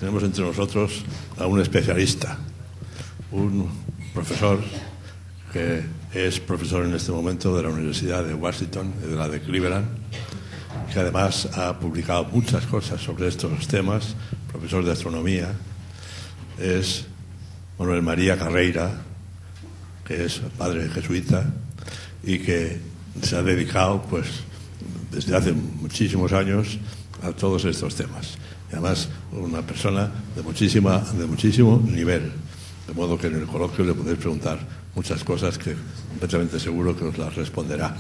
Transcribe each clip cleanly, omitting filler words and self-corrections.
tenemos entre nosotros a un especialista, un profesor que es profesor en este momento de la Universidad de Washington y de la de Cleveland, que además ha publicado muchas cosas sobre estos temas, profesor de astronomía. Es Manuel María Carreira, que es padre jesuita y que se ha dedicado pues desde hace muchísimos años a todos estos temas. Y además una persona de muchísimo nivel, de modo que en el coloquio le podéis preguntar muchas cosas que completamente seguro que os las responderá.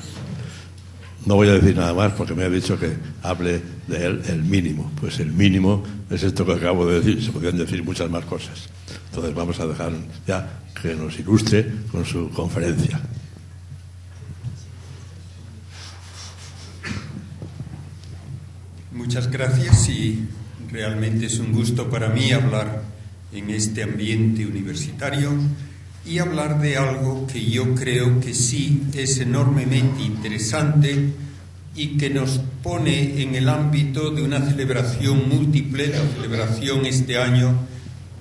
No voy a decir nada más porque me ha dicho que hable de él el mínimo. Pues el mínimo es esto que acabo de decir. Se podrían decir muchas más cosas. Entonces vamos a dejar ya que nos ilustre con su conferencia. Muchas gracias y realmente es un gusto para mí hablar en este ambiente universitario y hablar de algo que yo creo que sí es enormemente interesante y que nos pone en el ámbito de una celebración múltiple, la celebración este año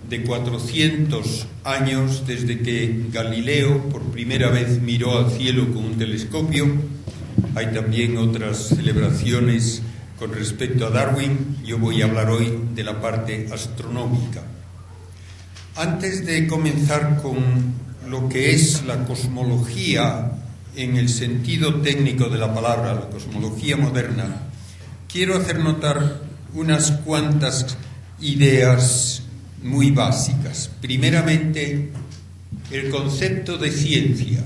de 400 años desde que Galileo por primera vez miró al cielo con un telescopio. Hay también otras celebraciones con respecto a Darwin. Yo voy a hablar hoy de la parte astronómica. Antes de comenzar con lo que es la cosmología en el sentido técnico de la palabra, la cosmología moderna, quiero hacer notar unas cuantas ideas muy básicas. Primeramente, el concepto de ciencia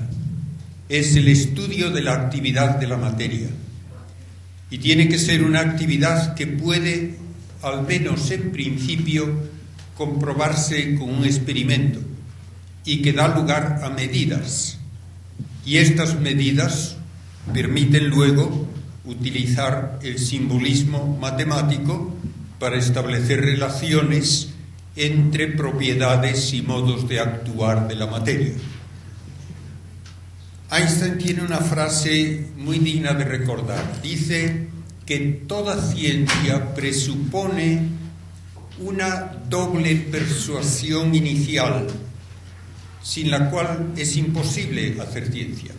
es el estudio de la actividad de la materia y tiene que ser una actividad que puede, al menos en principio, comprobarse con un experimento y que da lugar a medidas. Y estas medidas permiten luego utilizar el simbolismo matemático para establecer relaciones entre propiedades y modos de actuar de la materia. Einstein tiene una frase muy digna de recordar. Dice que toda ciencia presupone una doble persuasión inicial, sin la cual es imposible hacer ciencia.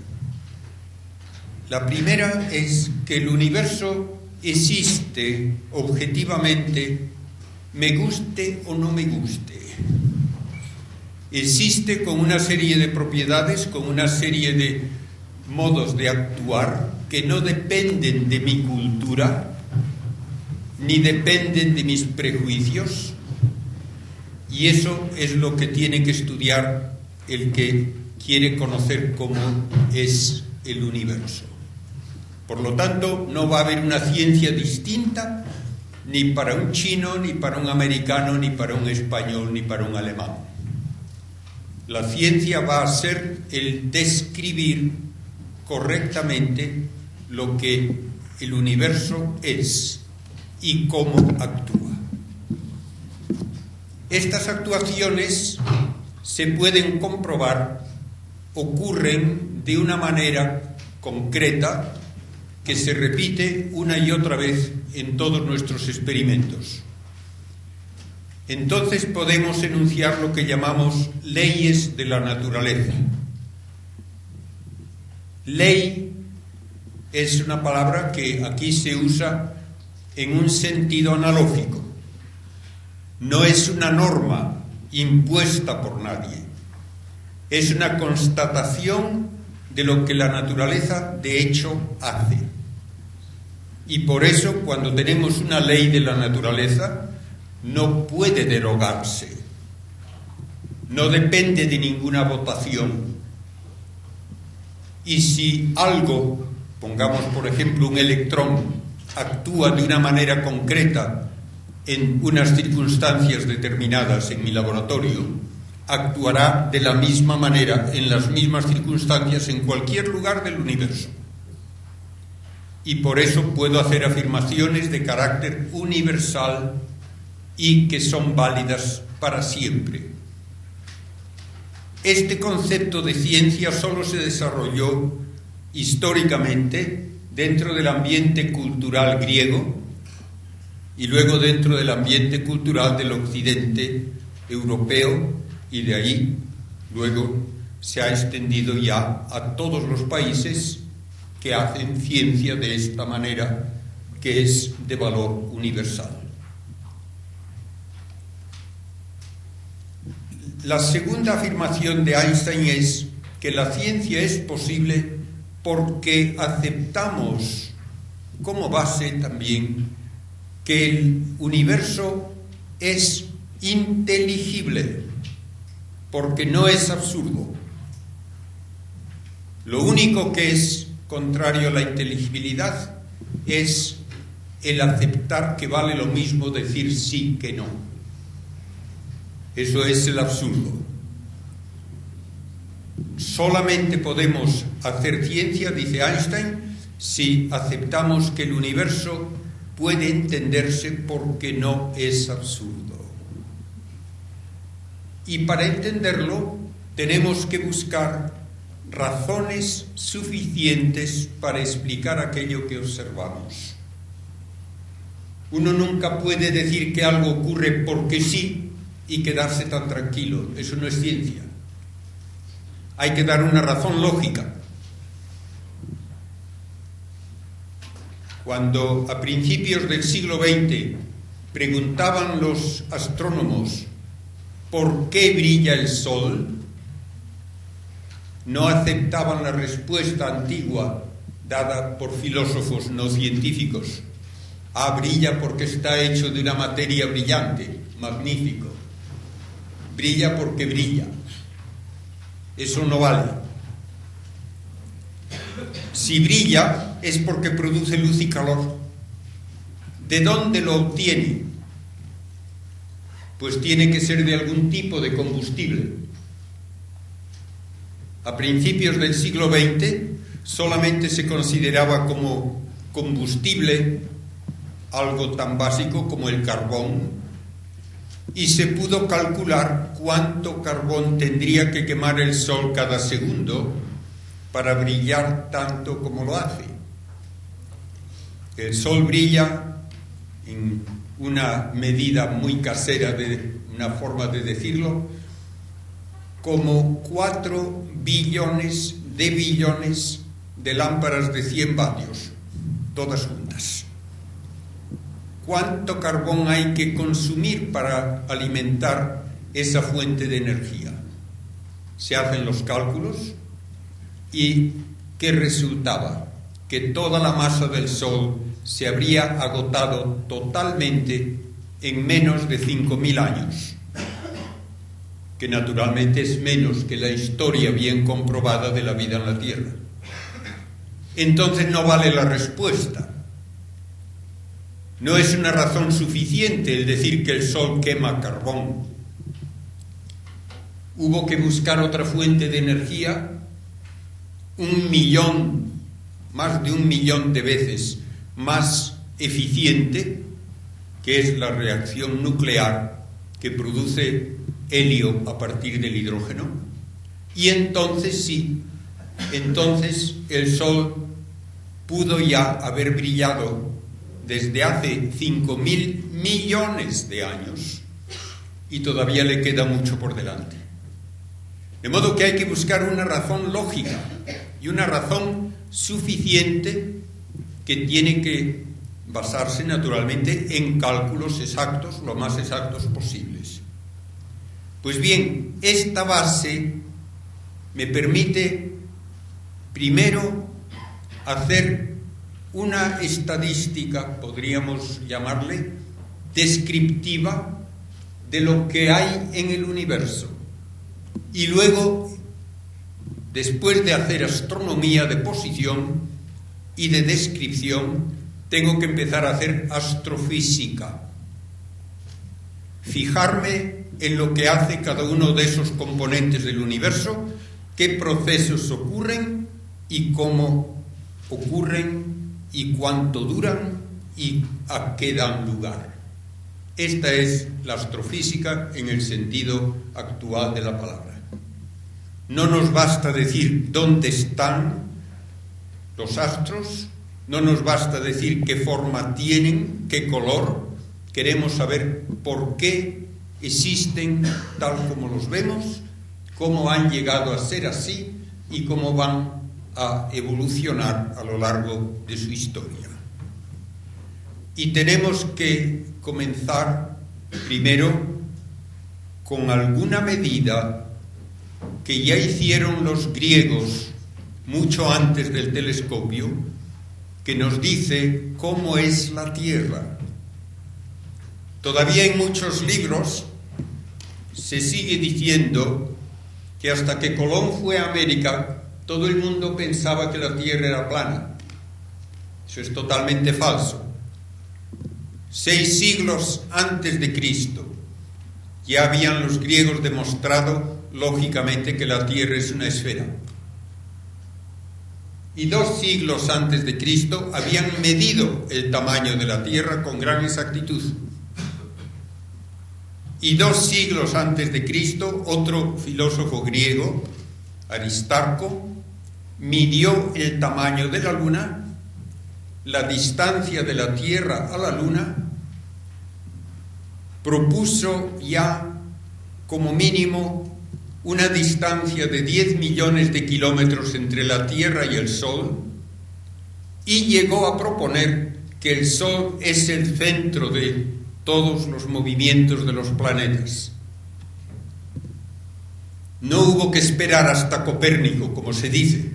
La primera es que el universo existe objetivamente, me guste o no me guste. Existe con una serie de propiedades, con una serie de modos de actuar que no dependen de mi cultura, ni dependen de mis prejuicios, y eso es lo que tiene que estudiar el que quiere conocer cómo es el universo. Por lo tanto, no va a haber una ciencia distinta ni para un chino, ni para un americano, ni para un español, ni para un alemán. La ciencia va a ser el describir correctamente lo que el universo es y cómo actúa. Estas actuaciones se pueden comprobar, ocurren de una manera concreta que se repite una y otra vez en todos nuestros experimentos. Entonces podemos enunciar lo que llamamos leyes de la naturaleza. Ley es una palabra que aquí se usa en un sentido analógico. No es una norma impuesta por nadie. Es una constatación de lo que la naturaleza de hecho hace. Y por eso, cuando tenemos una ley de la naturaleza, no puede derogarse. No depende de ninguna votación. Y si algo, pongamos por ejemplo un electrón, actúa de una manera concreta en unas circunstancias determinadas en mi laboratorio, actuará de la misma manera en las mismas circunstancias en cualquier lugar del universo. Y por eso puedo hacer afirmaciones de carácter universal y que son válidas para siempre. Este concepto de ciencia solo se desarrolló históricamente dentro del ambiente cultural griego y luego dentro del ambiente cultural del occidente europeo, y de ahí luego se ha extendido ya a todos los países que hacen ciencia de esta manera, que es de valor universal. La segunda afirmación de Einstein es que la ciencia es posible porque aceptamos como base también que el universo es inteligible, porque no es absurdo. Lo único que es contrario a la inteligibilidad es el aceptar que vale lo mismo decir sí que no. Eso es el absurdo. Solamente podemos hacer ciencia, dice Einstein, si aceptamos que el universo puede entenderse porque no es absurdo. Y para entenderlo tenemos que buscar razones suficientes para explicar aquello que observamos. Uno nunca puede decir que algo ocurre porque sí y quedarse tan tranquilo. Eso no es ciencia. Hay que dar una razón lógica. Cuando a principios del siglo XX preguntaban los astrónomos ¿por qué brilla el sol?, no aceptaban la respuesta antigua dada por filósofos no científicos. Brilla porque está hecho de una materia brillante. Magnífico. Brilla porque brilla. Eso no vale. Si brilla es porque produce luz y calor. ¿De dónde lo obtiene? Pues tiene que ser de algún tipo de combustible. A principios del siglo XX solamente se consideraba como combustible algo tan básico como el carbón, y se pudo calcular cuánto carbón tendría que quemar el sol cada segundo para brillar tanto como lo hace. El sol brilla, en una medida muy casera, de una forma de decirlo, como 4 billones de lámparas de 100 vatios, todas juntas. ¿Cuánto carbón hay que consumir para alimentar esa fuente de energía? Se hacen los cálculos y ¿qué resultaba? Que toda la masa del Sol se habría agotado totalmente en menos de 5.000 años, que naturalmente es menos que la historia bien comprobada de la vida en la Tierra. Entonces no vale la respuesta. No es una razón suficiente el decir que el Sol quema carbón. Hubo que buscar otra fuente de energía 1 millón, más de 1 millón de veces más eficiente, que es la reacción nuclear que produce helio a partir del hidrógeno. Y entonces sí, entonces el Sol pudo ya haber brillado desde hace 5.000 millones de años y todavía le queda mucho por delante. De modo que hay que buscar una razón lógica y una razón suficiente que tiene que basarse naturalmente en cálculos exactos, lo más exactos posibles. Pues bien, esta base me permite primero hacer una estadística, podríamos llamarle, descriptiva de lo que hay en el universo. Y luego, después de hacer astronomía de posición y de descripción, tengo que empezar a hacer astrofísica. Fijarme en lo que hace cada uno de esos componentes del universo, qué procesos ocurren y cómo ocurren y cuánto duran y a qué dan lugar. Esta es la astrofísica en el sentido actual de la palabra. No nos basta decir dónde están los astros, no nos basta decir qué forma tienen, qué color, queremos saber por qué existen tal como los vemos, cómo han llegado a ser así y cómo van a evolucionar a lo largo de su historia. Y tenemos que comenzar primero con alguna medida que ya hicieron los griegos mucho antes del telescopio, que nos dice cómo es la Tierra. Todavía en muchos libros se sigue diciendo que hasta que Colón fue a América, todo el mundo pensaba que la Tierra era plana. Eso es totalmente falso. 6 siglos antes de Cristo ya habían los griegos demostrado lógicamente que la Tierra es una esfera. Y 2 siglos antes de Cristo habían medido el tamaño de la Tierra con gran exactitud. Y 2 siglos antes de Cristo, otro filósofo griego, Aristarco, midió el tamaño de la Luna, la distancia de la Tierra a la Luna, propuso ya como mínimo una distancia de 10 millones de kilómetros entre la Tierra y el Sol, y llegó a proponer que el Sol es el centro de todos los movimientos de los planetas. No hubo que esperar hasta Copérnico, como se dice,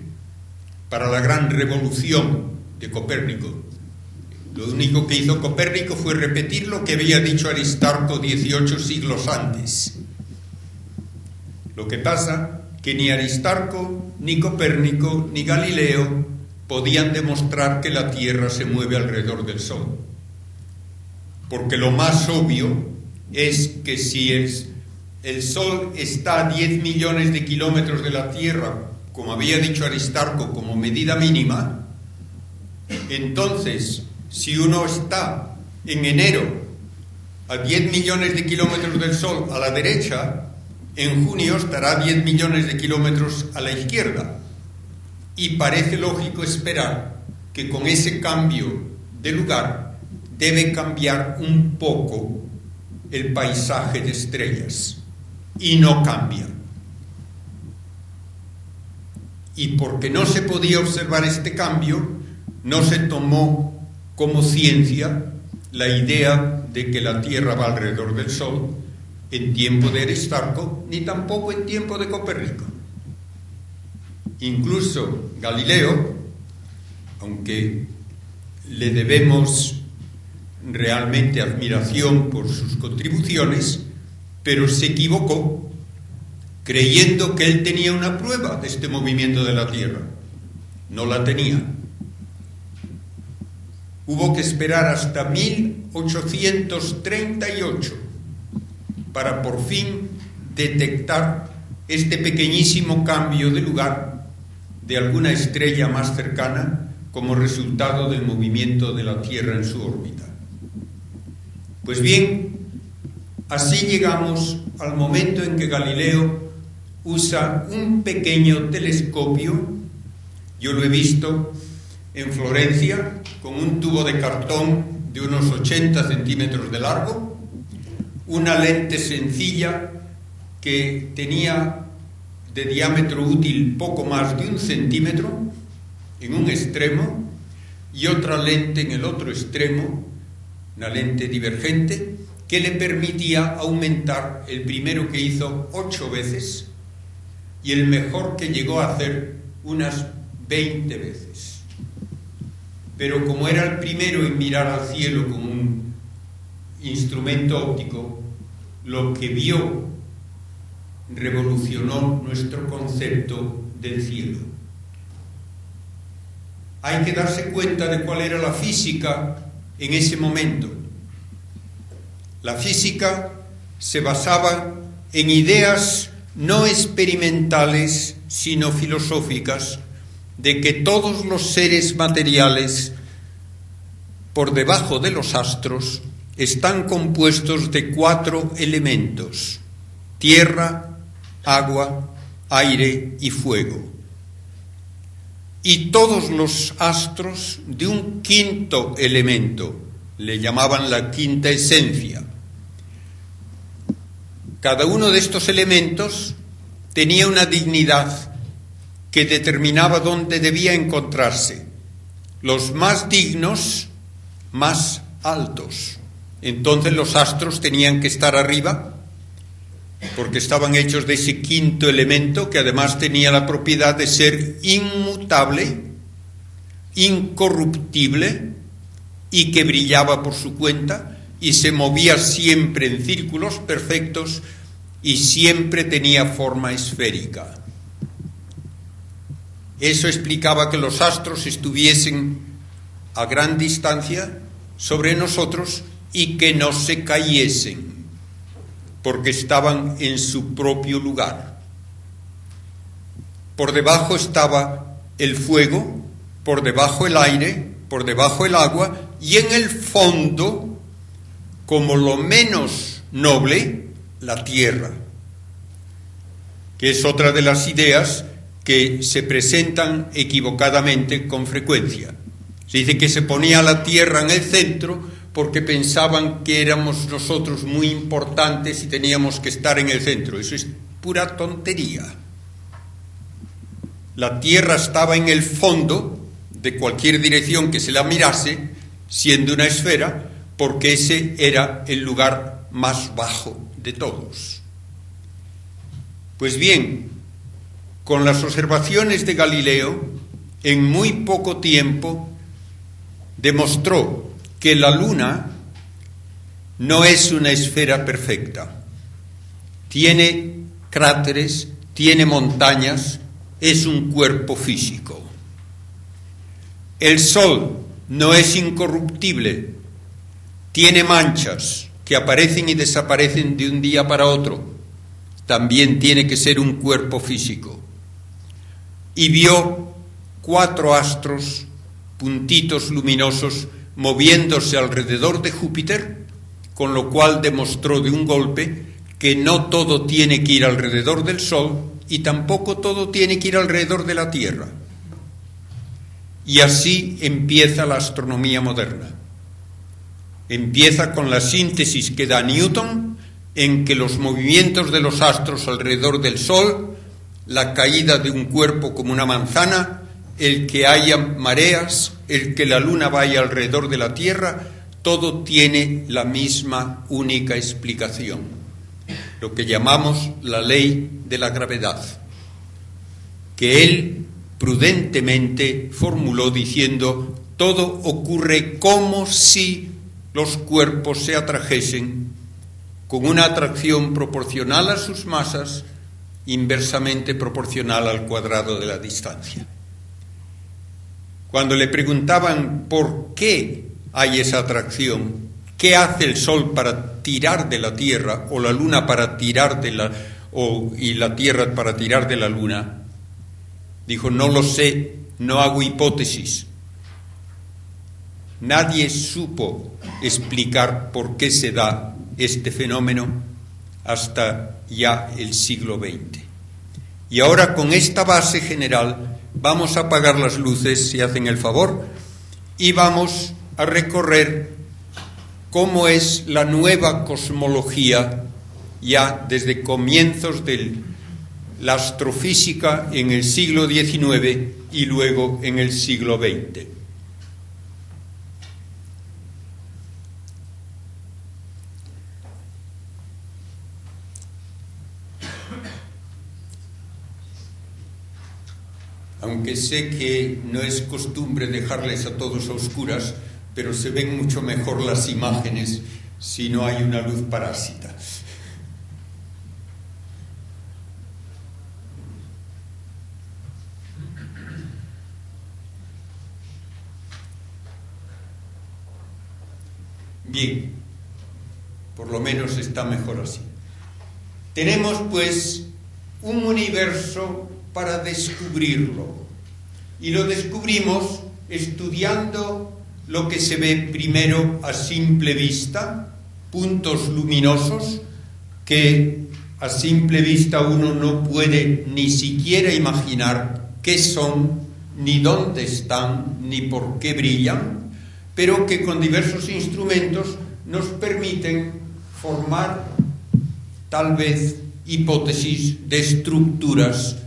para la gran revolución de Copérnico. Lo único que hizo Copérnico fue repetir lo que había dicho Aristarco 18 siglos antes. Lo que pasa que ni Aristarco, ni Copérnico, ni Galileo podían demostrar que la Tierra se mueve alrededor del Sol. Porque lo más obvio es que si el Sol está a 10 millones de kilómetros de la Tierra, como había dicho Aristarco, como medida mínima, entonces, si uno está en enero a 10 millones de kilómetros del Sol a la derecha, en junio estará a 10 millones de kilómetros a la izquierda. Y parece lógico esperar que con ese cambio de lugar debe cambiar un poco el paisaje de estrellas. Y no cambia. Y porque no se podía observar este cambio, no se tomó como ciencia la idea de que la Tierra va alrededor del Sol en tiempo de Aristarco, ni tampoco en tiempo de Copérnico. Incluso Galileo, aunque le debemos realmente admiración por sus contribuciones, pero se equivocó creyendo que él tenía una prueba de este movimiento de la Tierra. No la tenía. Hubo que esperar hasta 1838 para por fin detectar este pequeñísimo cambio de lugar de alguna estrella más cercana como resultado del movimiento de la Tierra en su órbita. Pues bien, así llegamos al momento en que Galileo usa un pequeño telescopio. Yo lo he visto en Florencia con un tubo de cartón de unos 80 centímetros de largo, una lente sencilla que tenía de diámetro útil poco más de 1 centímetro en un extremo y otra lente en el otro extremo, una lente divergente que le permitía aumentar el primero que hizo 8 veces y el mejor que llegó a hacer unas 20 veces. Pero como era el primero en mirar al cielo con un instrumento óptico, lo que vio revolucionó nuestro concepto del cielo. Hay que darse cuenta de cuál era la física en ese momento. La física se basaba en ideas no experimentales, sino filosóficas, de que todos los seres materiales por debajo de los astros están compuestos de 4 elementos: tierra, agua, aire y fuego. Y todos los astros de un 5.º elemento, le llamaban la quinta esencia. Cada uno de estos elementos tenía una dignidad que determinaba dónde debía encontrarse. Los más dignos, más altos. Entonces los astros tenían que estar arriba, porque estaban hechos de ese quinto elemento, que además tenía la propiedad de ser inmutable, incorruptible, y que brillaba por su cuenta, y se movía siempre en círculos perfectos, y siempre tenía forma esférica. Eso explicaba que los astros estuviesen a gran distancia sobre nosotros y que no se cayesen, porque estaban en su propio lugar. Por debajo estaba el fuego, por debajo el aire, por debajo el agua, y en el fondo, como lo menos noble, la tierra, que es otra de las ideas que se presentan equivocadamente con frecuencia. Se dice que se ponía la tierra en el centro porque pensaban que éramos nosotros muy importantes y teníamos que estar en el centro. Eso es pura tontería. La tierra estaba en el fondo de cualquier dirección que se la mirase, siendo una esfera, porque ese era el lugar más bajo de todos. Pues bien, con las observaciones de Galileo, en muy poco tiempo demostró que la luna no es una esfera perfecta. Tiene cráteres, tiene montañas, es un cuerpo físico. El sol no es incorruptible, tiene manchas que aparecen y desaparecen de un día para otro. También tiene que ser un cuerpo físico. Y vio 4 astros, puntitos luminosos, moviéndose alrededor de Júpiter, con lo cual demostró de un golpe que no todo tiene que ir alrededor del Sol y tampoco todo tiene que ir alrededor de la Tierra. Y así empieza la astronomía moderna. Empieza con la síntesis que da Newton, en que los movimientos de los astros alrededor del Sol, la caída de un cuerpo como una manzana, el que haya mareas, el que la luna vaya alrededor de la Tierra, todo tiene la misma única explicación, lo que llamamos la ley de la gravedad, que él prudentemente formuló diciendo: todo ocurre como si los cuerpos se atrajesen con una atracción proporcional a sus masas, inversamente proporcional al cuadrado de la distancia. Cuando le preguntaban por qué hay esa atracción, qué hace el Sol para tirar de la Tierra, o la Luna para tirar de la, y la Tierra para tirar de la Luna, dijo: no lo sé, no hago hipótesis. Nadie supo explicar por qué se da este fenómeno hasta ya el siglo XX. Y ahora, con esta base general, vamos a apagar las luces, si hacen el favor, y vamos a recorrer cómo es la nueva cosmología ya desde comienzos de la astrofísica en el siglo XIX y luego en el siglo XX. Aunque sé que no es costumbre dejarles a todos a oscuras, pero se ven mucho mejor las imágenes si no hay una luz parásita. Bien, por lo menos está mejor así. Tenemos pues un universo para descubrirlo, y lo descubrimos estudiando lo que se ve primero a simple vista, puntos luminosos que a simple vista uno no puede ni siquiera imaginar qué son, ni dónde están, ni por qué brillan, pero que con diversos instrumentos nos permiten formar tal vez hipótesis de estructuras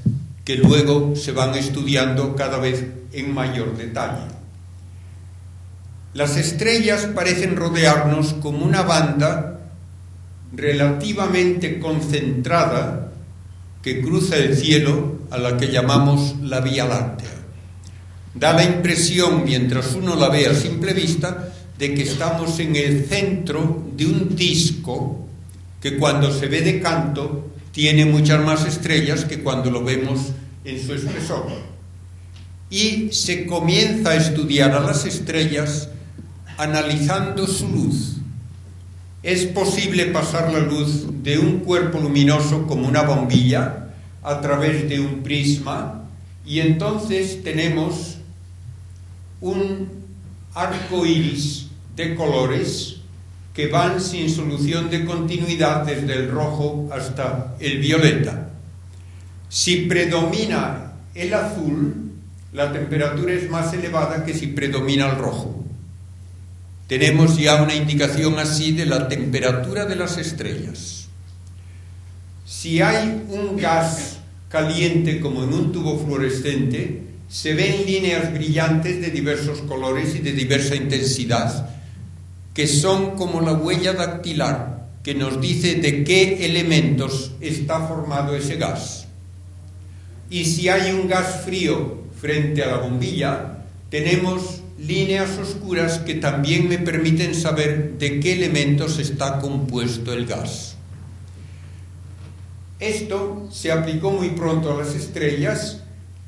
que luego se van estudiando cada vez en mayor detalle. Las estrellas parecen rodearnos como una banda relativamente concentrada que cruza el cielo, a la que llamamos la Vía Láctea. Da la impresión, mientras uno la ve a simple vista, de que estamos en el centro de un disco que cuando se ve de canto tiene muchas más estrellas que cuando lo vemos en su espesor. Y se comienza a estudiar a las estrellas analizando su luz. Es posible pasar la luz de un cuerpo luminoso como una bombilla a través de un prisma y entonces tenemos un arco iris de colores que van sin solución de continuidad desde el rojo hasta el violeta. Si predomina el azul, la temperatura es más elevada que si predomina el rojo. Tenemos ya una indicación así de la temperatura de las estrellas. Si hay un gas caliente como en un tubo fluorescente, se ven líneas brillantes de diversos colores y de diversa intensidad, que son como la huella dactilar que nos dice de qué elementos está formado ese gas. Y si hay un gas frío frente a la bombilla, tenemos líneas oscuras que también me permiten saber de qué elementos está compuesto el gas. Esto se aplicó muy pronto a las estrellas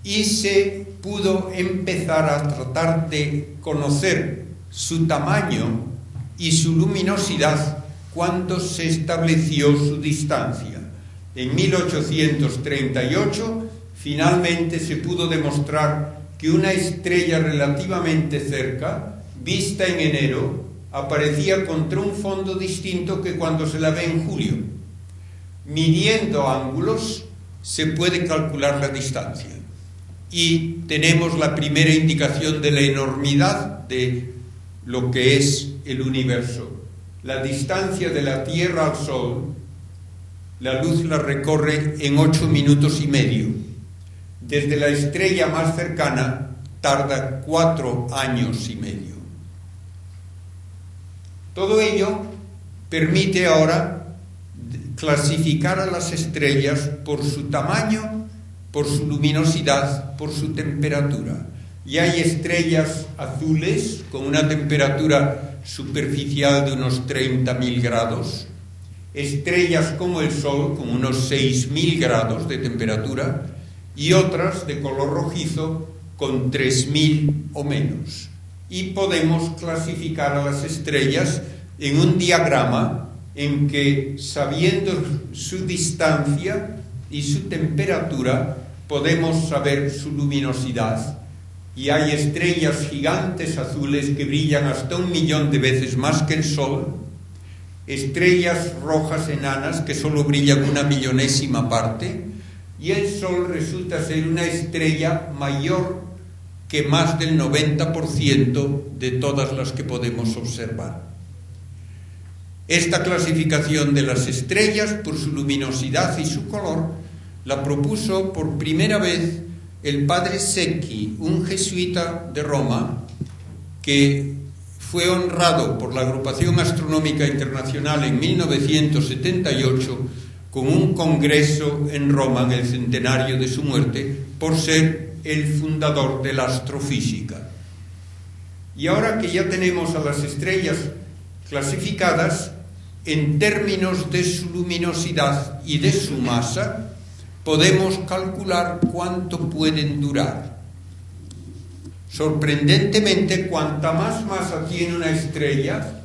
y se pudo empezar a tratar de conocer su tamaño y su luminosidad cuando se estableció su distancia. En 1838 finalmente se pudo demostrar que una estrella relativamente cerca, vista en enero, aparecía contra un fondo distinto que cuando se la ve en julio. Midiendo ángulos se puede calcular la distancia y tenemos la primera indicación de la enormidad de lo que es el universo. La distancia de la Tierra al Sol, la luz la recorre en 8 minutos y medio. Desde la estrella más cercana tarda 4 años y medio. Todo ello permite ahora clasificar a las estrellas por su tamaño, por su luminosidad, por su temperatura. Y hay estrellas azules con una temperatura superficial de unos 30.000 grados, estrellas como el Sol con unos 6.000 grados de temperatura, y otras de color rojizo con 3.000 o menos. Y podemos clasificar a las estrellas en un diagrama en que, sabiendo su distancia y su temperatura, podemos saber su luminosidad. Y hay estrellas gigantes azules que brillan hasta 1 millón de veces más que el Sol, estrellas rojas enanas que solo brillan 1/millonésima parte, y el Sol resulta ser una estrella mayor que más del 90% de todas las que podemos observar. Esta clasificación de las estrellas por su luminosidad y su color la propuso por primera vez el padre Secchi, un jesuita de Roma, que fue honrado por la Agrupación Astronómica Internacional en 1978 con un congreso en Roma en el centenario de su muerte por ser el fundador de la astrofísica. Y ahora que ya tenemos a las estrellas clasificadas en términos de su luminosidad y de su masa, podemos calcular cuánto pueden durar. Sorprendentemente, cuanta más masa tiene una estrella,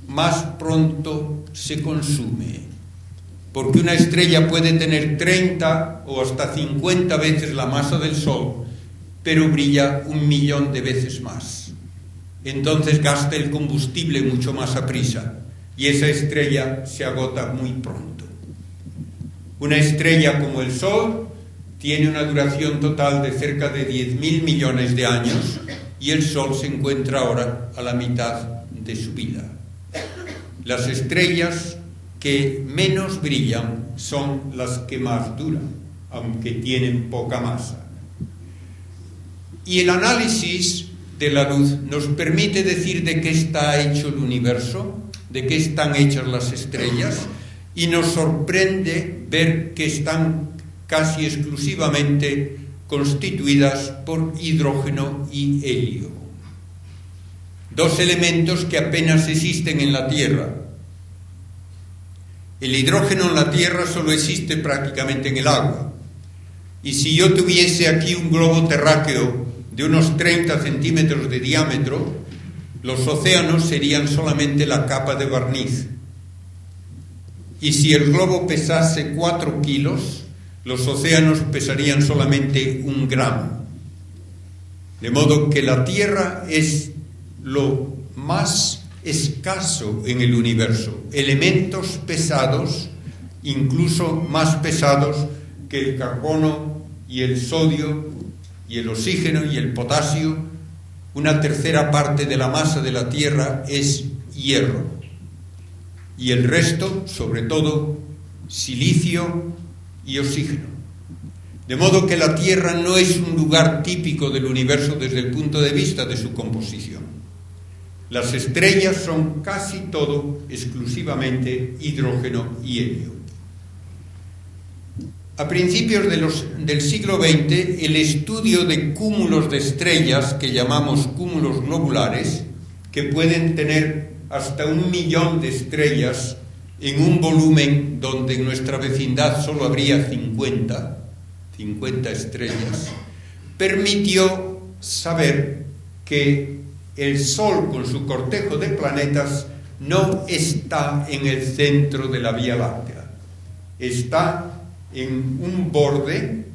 más pronto se consume. Porque una estrella puede tener 30 o hasta 50 veces la masa del Sol, pero brilla 1 millón de veces más. Entonces gasta el combustible mucho más aprisa y esa estrella se agota muy pronto. Una estrella como el Sol tiene una duración total de cerca de 10.000 millones de años y el Sol se encuentra ahora a la mitad de su vida. Las estrellas que menos brillan son las que más duran, aunque tienen poca masa. Y el análisis de la luz nos permite decir de qué está hecho el universo, de qué están hechas las estrellas, y nos sorprende ver que están casi exclusivamente constituidas por hidrógeno y helio. Dos elementos que apenas existen en la Tierra. El hidrógeno en la Tierra solo existe prácticamente en el agua. Y si yo tuviese aquí un globo terráqueo de unos 30 centímetros de diámetro, los océanos serían solamente la capa de barniz. Y si el globo pesase 4 kilos, los océanos pesarían solamente 1 gramo. De modo que la Tierra es lo más escaso en el universo. Elementos pesados, incluso más pesados que el carbono y el sodio y el oxígeno y el potasio. Una tercera parte de la masa de la Tierra es hierro. Y el resto, sobre todo, silicio y oxígeno. De modo que la Tierra no es un lugar típico del universo desde el punto de vista de su composición. Las estrellas son casi todo exclusivamente hidrógeno y helio. A principios del siglo XX, el estudio de cúmulos de estrellas, que llamamos cúmulos globulares, que pueden tener hasta 1 millón de estrellas en un volumen donde en nuestra vecindad solo habría 50 estrellas, permitió saber que el Sol, con su cortejo de planetas, no está en el centro de la Vía Láctea. Está en un borde,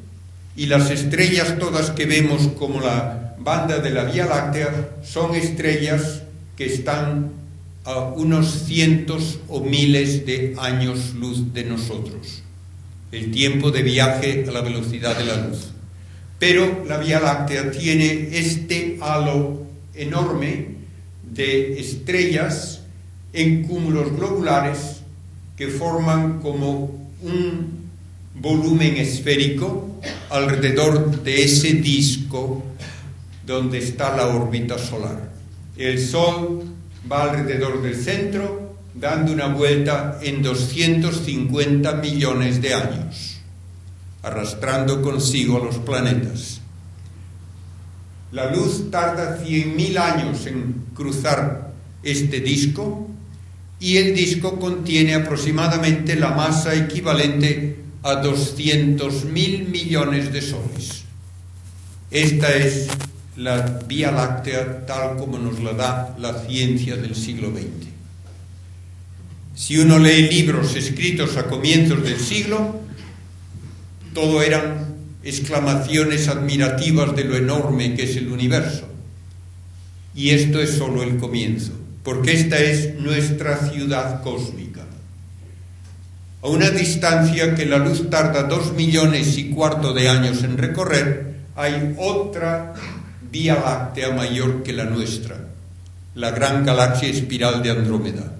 y las estrellas todas que vemos como la banda de la Vía Láctea son estrellas que están a unos cientos o miles de años luz de nosotros, el tiempo de viaje a la velocidad de la luz. Pero la Vía Láctea tiene este halo enorme de estrellas en cúmulos globulares que forman como un volumen esférico alrededor de ese disco donde está la órbita solar. El Sol va alrededor del centro, dando una vuelta en 250 millones de años, arrastrando consigo a los planetas. La luz tarda 100.000 años en cruzar este disco, y el disco contiene aproximadamente la masa equivalente a 200.000 millones de soles. Esta es la Vía Láctea tal como nos la da la ciencia del siglo XX. Si uno lee libros escritos a comienzos del siglo, todo eran exclamaciones admirativas de lo enorme que es el universo. Y esto es solo el comienzo, porque esta es nuestra ciudad cósmica. A una distancia que la luz tarda 2,25 millones de años en recorrer, hay otra Vía Láctea mayor que la nuestra, la gran galaxia espiral de Andrómeda.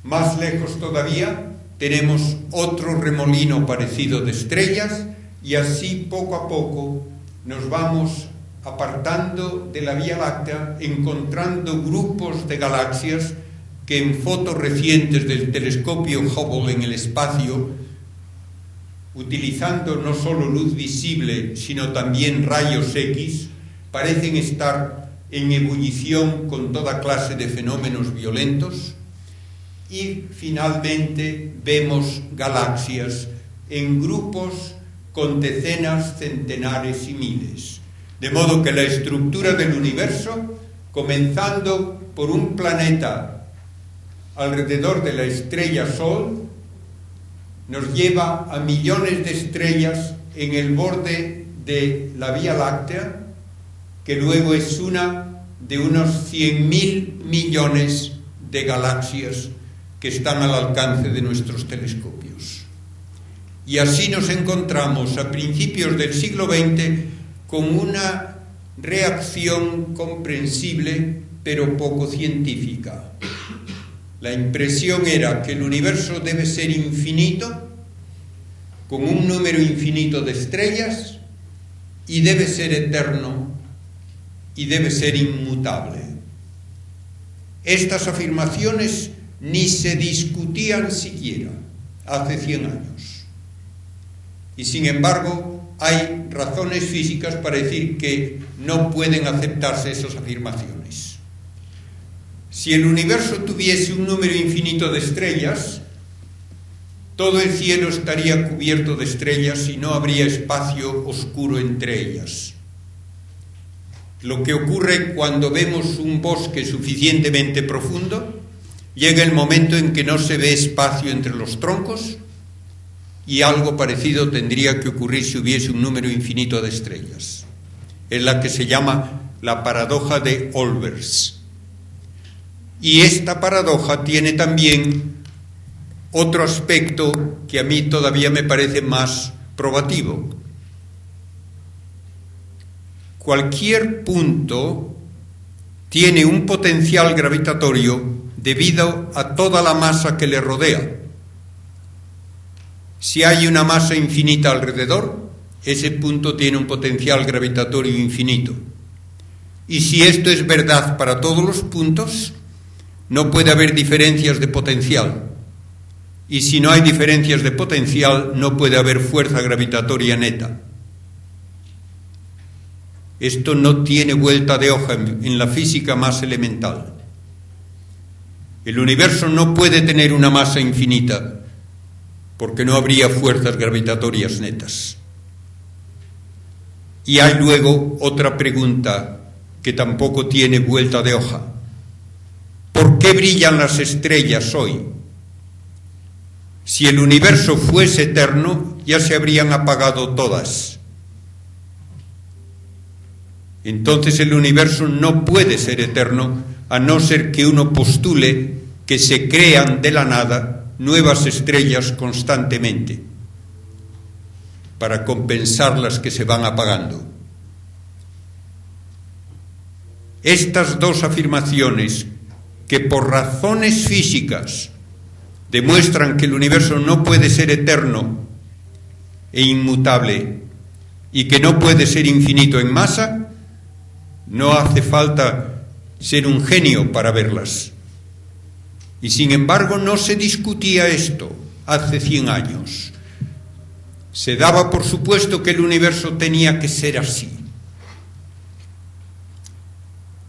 Más lejos todavía tenemos otro remolino parecido de estrellas, y así poco a poco nos vamos apartando de la Vía Láctea, encontrando grupos de galaxias que en fotos recientes del telescopio Hubble en el espacio, utilizando no solo luz visible, sino también rayos X, parecen estar en ebullición con toda clase de fenómenos violentos. Y finalmente vemos galaxias en grupos con decenas, centenares y miles. De modo que la estructura del universo, comenzando por un planeta alrededor de la estrella Sol, nos lleva a millones de estrellas en el borde de la Vía Láctea, que luego es una de unos 100.000 millones de galaxias que están al alcance de nuestros telescopios. Y así nos encontramos a principios del siglo XX con una reacción comprensible pero poco científica. La impresión era que el universo debe ser infinito, con un número infinito de estrellas, y debe ser eterno y debe ser inmutable. Estas afirmaciones ni se discutían siquiera hace 100 años. Y sin embargo, hay razones físicas para decir que no pueden aceptarse esas afirmaciones. Si el universo tuviese un número infinito de estrellas, todo el cielo estaría cubierto de estrellas y no habría espacio oscuro entre ellas. Lo que ocurre cuando vemos un bosque suficientemente profundo, llega el momento en que no se ve espacio entre los troncos, y algo parecido tendría que ocurrir si hubiese un número infinito de estrellas. Es la que se llama la paradoja de Olbers. Y esta paradoja tiene también otro aspecto que a mí todavía me parece más probativo. Cualquier punto tiene un potencial gravitatorio debido a toda la masa que le rodea. Si hay una masa infinita alrededor, ese punto tiene un potencial gravitatorio infinito. Y si esto es verdad para todos los puntos, no puede haber diferencias de potencial. Y si no hay diferencias de potencial, no puede haber fuerza gravitatoria neta. Esto no tiene vuelta de hoja en la física más elemental. El universo no puede tener una masa infinita, porque no habría fuerzas gravitatorias netas. Y hay luego otra pregunta que tampoco tiene vuelta de hoja. ¿Por qué brillan las estrellas hoy? Si el universo fuese eterno, ya se habrían apagado todas. Entonces el universo no puede ser eterno, a no ser que uno postule que se crean de la nada nuevas estrellas constantemente para compensar las que se van apagando. Estas dos afirmaciones, que por razones físicas demuestran que el universo no puede ser eterno e inmutable y que no puede ser infinito en masa, no hace falta ser un genio para verlas. Y sin embargo no se discutía esto hace 100 años. Se daba por supuesto que el universo tenía que ser así.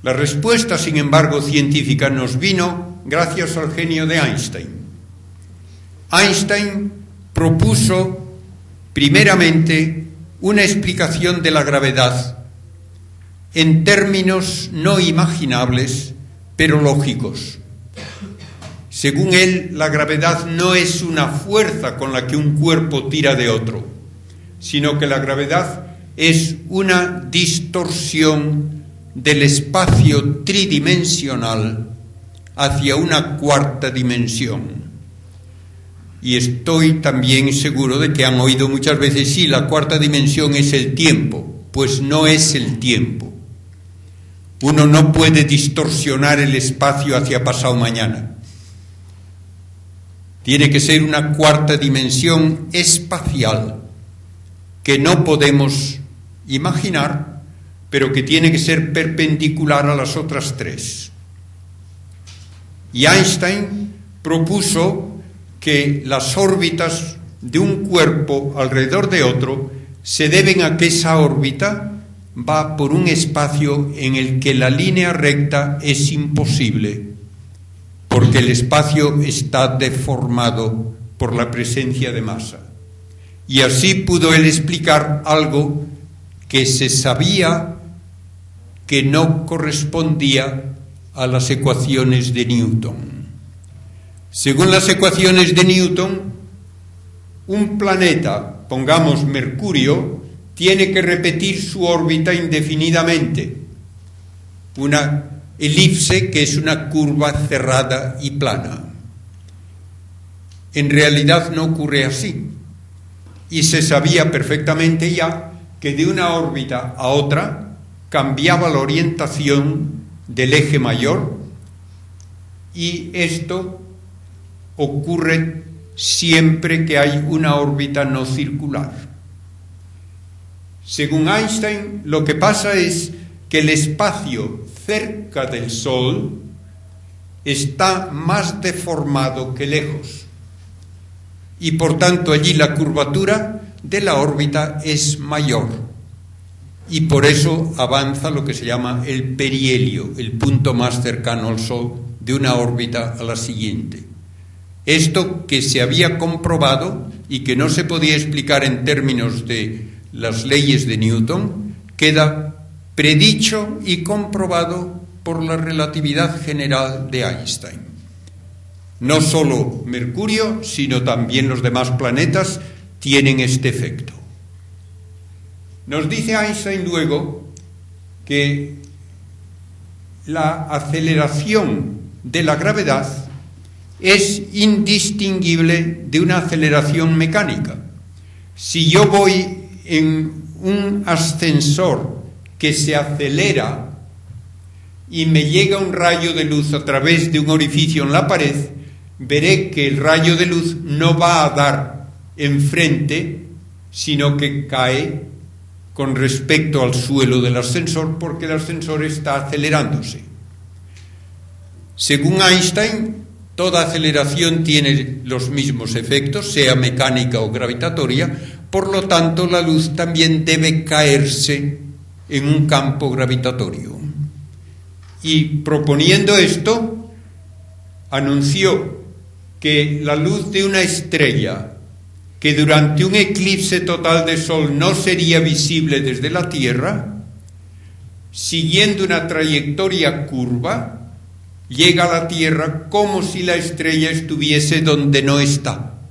La respuesta, sin embargo, científica nos vino gracias al genio de Einstein. Einstein propuso primeramente una explicación de la gravedad en términos no imaginables, pero lógicos. Según él, la gravedad no es una fuerza con la que un cuerpo tira de otro, sino que la gravedad es una distorsión del espacio tridimensional hacia una cuarta dimensión. Y estoy también seguro de que han oído muchas veces, sí, la cuarta dimensión es el tiempo. Pues no es el tiempo. Uno no puede distorsionar el espacio hacia pasado mañana. Tiene que ser una cuarta dimensión espacial que no podemos imaginar, pero que tiene que ser perpendicular a las otras tres. Y Einstein propuso que las órbitas de un cuerpo alrededor de otro se deben a que esa órbita va por un espacio en el que la línea recta es imposible, porque el espacio está deformado por la presencia de masa. Y así pudo él explicar algo que se sabía que no correspondía a las ecuaciones de Newton. Según las ecuaciones de Newton, un planeta, pongamos Mercurio, tiene que repetir su órbita indefinidamente. Una elipse que es una curva cerrada y plana. En realidad no ocurre así. Y se sabía perfectamente ya que de una órbita a otra cambiaba la orientación del eje mayor, y esto ocurre siempre que hay una órbita no circular. Según Einstein, lo que pasa es que el espacio cerca del Sol está más deformado que lejos, y por tanto allí la curvatura de la órbita es mayor, y por eso avanza lo que se llama el perihelio, el punto más cercano al Sol de una órbita a la siguiente. Esto que se había comprobado y que no se podía explicar en términos de las leyes de Newton, queda predicho y comprobado por la relatividad general de Einstein. No solo Mercurio, sino también los demás planetas tienen este efecto. Nos dice Einstein luego que la aceleración de la gravedad es indistinguible de una aceleración mecánica. Si yo voy en un ascensor que se acelera y me llega un rayo de luz a través de un orificio en la pared, veré que el rayo de luz no va a dar enfrente, sino que cae con respecto al suelo del ascensor, porque el ascensor está acelerándose. Según Einstein, toda aceleración tiene los mismos efectos, sea mecánica o gravitatoria, por lo tanto la luz también debe caerse en un campo gravitatorio. Y proponiendo esto, anunció que la luz de una estrella que durante un eclipse total de Sol no sería visible desde la Tierra, siguiendo una trayectoria curva, llega a la Tierra como si la estrella estuviese donde no está.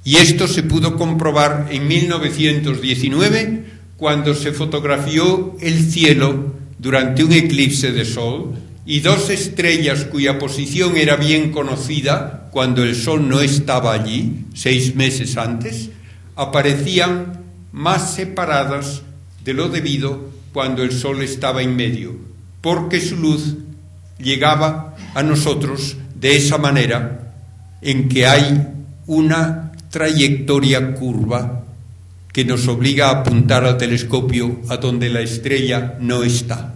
Y esto se pudo comprobar en 1919, cuando se fotografió el cielo durante un eclipse de Sol, y dos estrellas cuya posición era bien conocida cuando el Sol no estaba allí, 6 meses antes, aparecían más separadas de lo debido cuando el Sol estaba en medio, porque su luz llegaba a nosotros de esa manera en que hay una trayectoria curva que nos obliga a apuntar al telescopio a donde la estrella no está.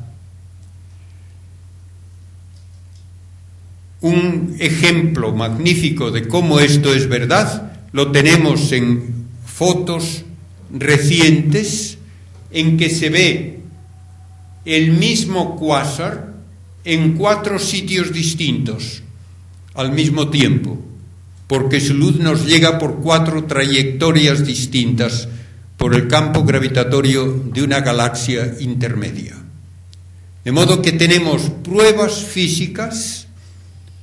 Un ejemplo magnífico de cómo esto es verdad lo tenemos en fotos recientes en que se ve el mismo cuásar en 4 sitios distintos al mismo tiempo, porque su luz nos llega por 4 trayectorias distintas por el campo gravitatorio de una galaxia intermedia. De modo que tenemos pruebas físicas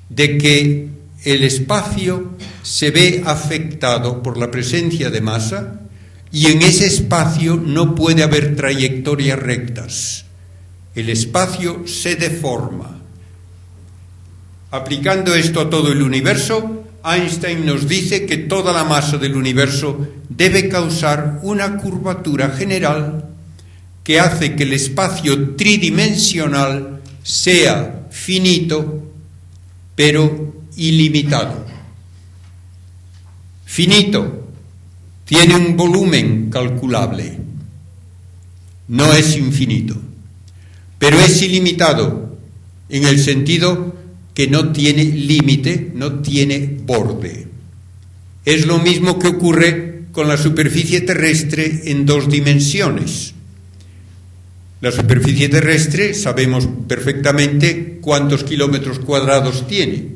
de que el espacio se ve afectado por la presencia de masa, y en ese espacio no puede haber trayectorias rectas. El espacio se deforma. Aplicando esto a todo el universo, Einstein nos dice que toda la masa del universo debe causar una curvatura general que hace que el espacio tridimensional sea finito, pero ilimitado. Finito, tiene un volumen calculable, no es infinito, pero es ilimitado en el sentido que no tiene límite, no tiene borde. Es lo mismo que ocurre con la superficie terrestre en 2 dimensiones. La superficie terrestre sabemos perfectamente cuántos kilómetros cuadrados tiene,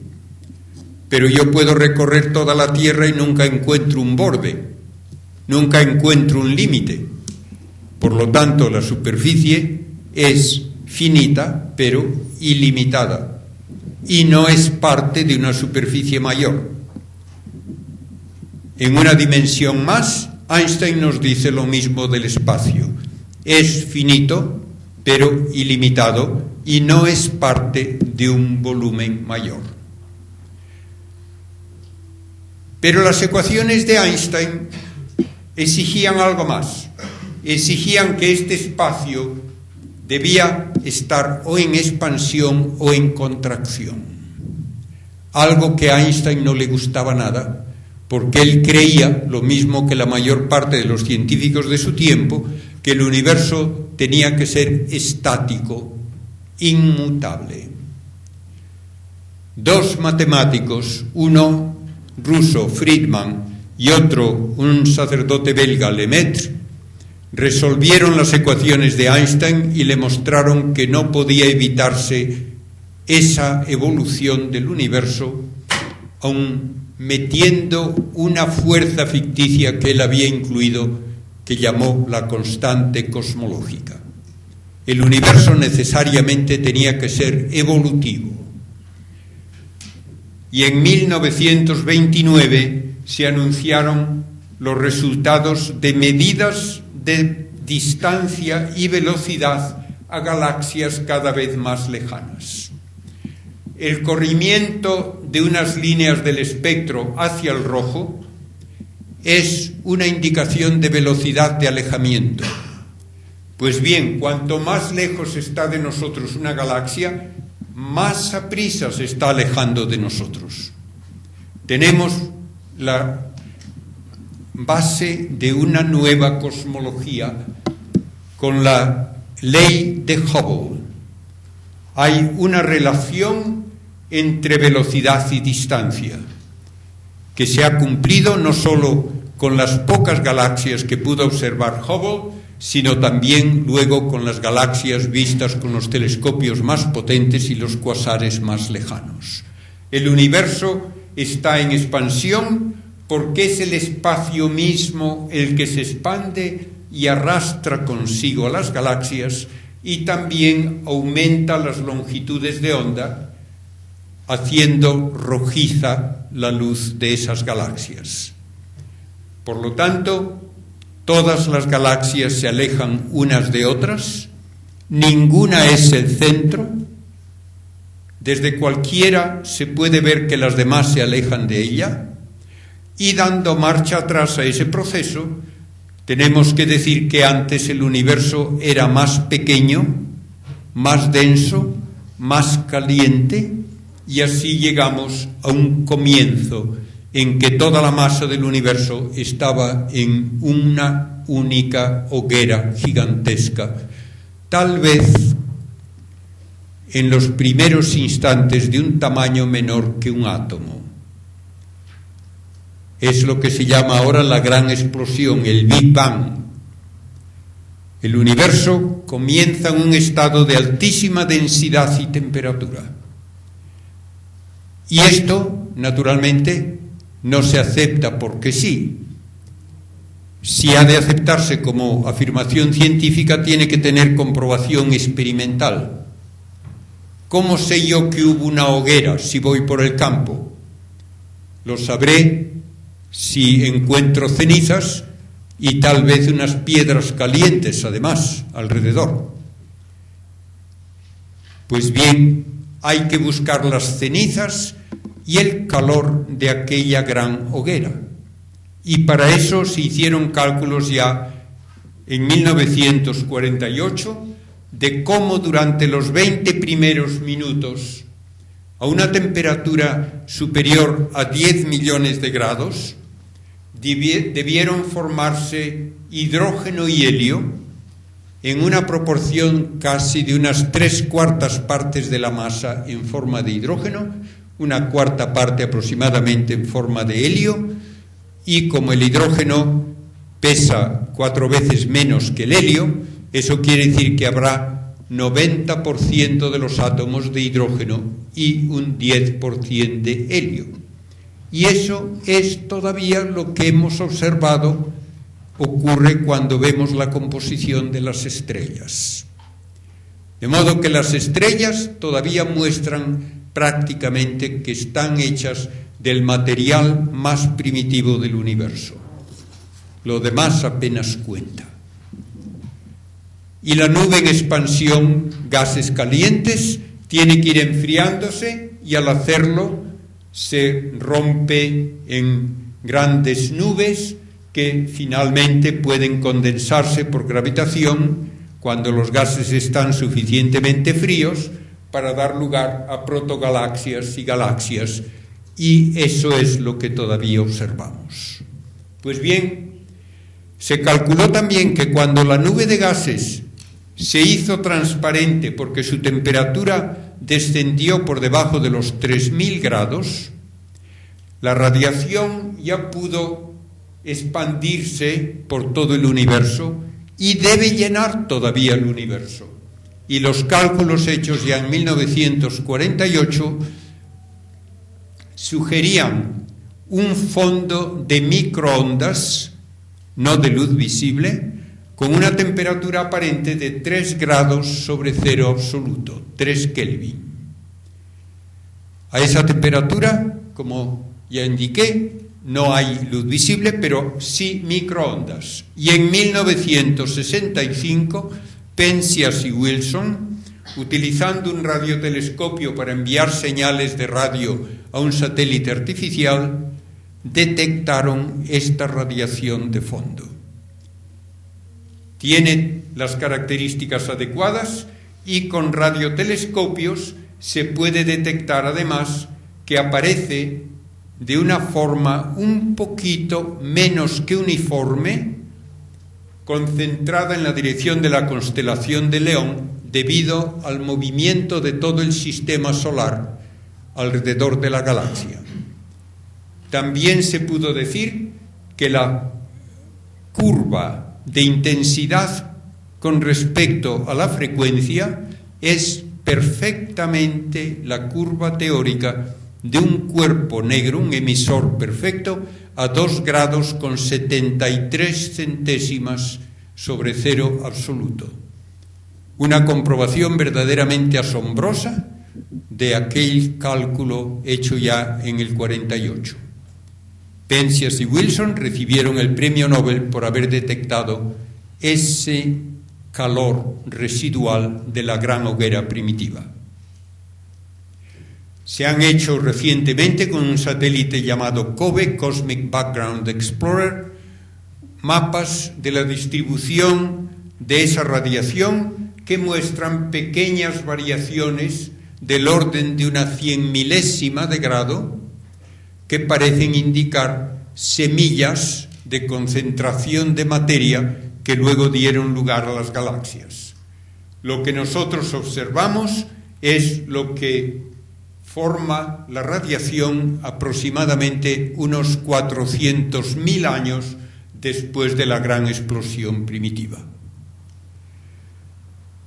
pero yo puedo recorrer toda la Tierra y nunca encuentro un borde, nunca encuentro un límite. Por lo tanto, la superficie es finita, pero ilimitada, y no es parte de una superficie mayor. En una dimensión más, Einstein nos dice lo mismo del espacio. Es finito, pero ilimitado, y no es parte de un volumen mayor. Pero las ecuaciones de Einstein exigían algo más. exigían que este espacio debía estar o en expansión o en contracción. Algo que a Einstein no le gustaba nada, porque él creía, lo mismo que la mayor parte de los científicos de su tiempo, que el universo tenía que ser estático, inmutable. Dos matemáticos, uno ruso, Friedman, y otro, un sacerdote belga, Lemaitre, resolvieron las ecuaciones de Einstein y le mostraron que no podía evitarse esa evolución del universo, aun metiendo una fuerza ficticia que él había incluido, que llamó la constante cosmológica. El universo necesariamente tenía que ser evolutivo. Y en 1929 se anunciaron los resultados de medidas de distancia y velocidad a galaxias cada vez más lejanas. El corrimiento de unas líneas del espectro hacia el rojo es una indicación de velocidad de alejamiento. Pues bien, cuanto más lejos está de nosotros una galaxia, más aprisa se está alejando de nosotros. Tenemos la base de una nueva cosmología con la ley de Hubble. Hay una relación entre velocidad y distancia que se ha cumplido no solo con las pocas galaxias que pudo observar Hubble, sino también luego con las galaxias vistas con los telescopios más potentes y los cuasares más lejanos. El universo está en expansión porque es el espacio mismo el que se expande y arrastra consigo a las galaxias, y también aumenta las longitudes de onda, haciendo rojiza la luz de esas galaxias. Por lo tanto, todas las galaxias se alejan unas de otras, ninguna es el centro. Desde cualquiera se puede ver que las demás se alejan de ella, y dando marcha atrás a ese proceso, tenemos que decir que antes el universo era más pequeño, más denso, más caliente, y así llegamos a un comienzo en que toda la masa del universo estaba en una única hoguera gigantesca, tal vez en los primeros instantes de un tamaño menor que un átomo. Es lo que se llama ahora la gran explosión, el Big Bang. El universo comienza en un estado de altísima densidad y temperatura. Y esto, naturalmente, no se acepta porque sí. Si ha de aceptarse como afirmación científica, tiene que tener comprobación experimental. ¿Cómo sé yo que hubo una hoguera si voy por el campo? Lo sabré si encuentro cenizas y tal vez unas piedras calientes, además, alrededor. Pues bien, hay que buscar las cenizas y el calor de aquella gran hoguera. Y para eso se hicieron cálculos ya en 1948 de cómo durante los 20 primeros minutos, a una temperatura superior a 10 millones de grados, debieron formarse hidrógeno y helio en una proporción casi de unas 3/4 partes de la masa en forma de hidrógeno, 1/4 parte aproximadamente en forma de helio, y como el hidrógeno pesa 4 veces menos que el helio, eso quiere decir que habrá 90% de los átomos de hidrógeno y un 10% de helio. Y eso es todavía lo que hemos observado ocurre cuando vemos la composición de las estrellas. De modo que las estrellas todavía muestran prácticamente que están hechas del material más primitivo del universo. Lo demás apenas cuenta. Y la nube en expansión, gases calientes, tiene que ir enfriándose, y al hacerlo se rompe en grandes nubes que finalmente pueden condensarse por gravitación cuando los gases están suficientemente fríos para dar lugar a protogalaxias y galaxias, y eso es lo que todavía observamos. Pues bien, se calculó también que cuando la nube de gases se hizo transparente porque su temperatura descendió por debajo de los 3000 grados, la radiación ya pudo expandirse por todo el universo y debe llenar todavía el universo. Y los cálculos hechos ya en 1948 sugerían un fondo de microondas, no de luz visible, con una temperatura aparente de 3 grados sobre cero absoluto, 3 Kelvin. A esa temperatura, como ya indiqué, no hay luz visible, pero sí microondas. Y en 1965, Penzias y Wilson, utilizando un radiotelescopio para enviar señales de radio a un satélite artificial, detectaron esta radiación de fondo. Tiene las características adecuadas y con radiotelescopios se puede detectar además que aparece de una forma un poquito menos que uniforme, concentrada en la dirección de la constelación de León debido al movimiento de todo el sistema solar alrededor de la galaxia. También se pudo decir que la curva de intensidad con respecto a la frecuencia es perfectamente la curva teórica de un cuerpo negro, un emisor perfecto, a 2 grados con 73 centésimas sobre cero absoluto. Una comprobación verdaderamente asombrosa de aquel cálculo hecho ya en el 48. Penzias y Wilson recibieron el premio Nobel por haber detectado ese calor residual de la gran hoguera primitiva. Se han hecho recientemente con un satélite llamado COBE, Cosmic Background Explorer, mapas de la distribución de esa radiación que muestran pequeñas variaciones del orden de una 100.000ª de grado que parecen indicar semillas de concentración de materia que luego dieron lugar a las galaxias. Lo que nosotros observamos es lo que forma la radiación aproximadamente unos 400.000 años después de la gran explosión primitiva.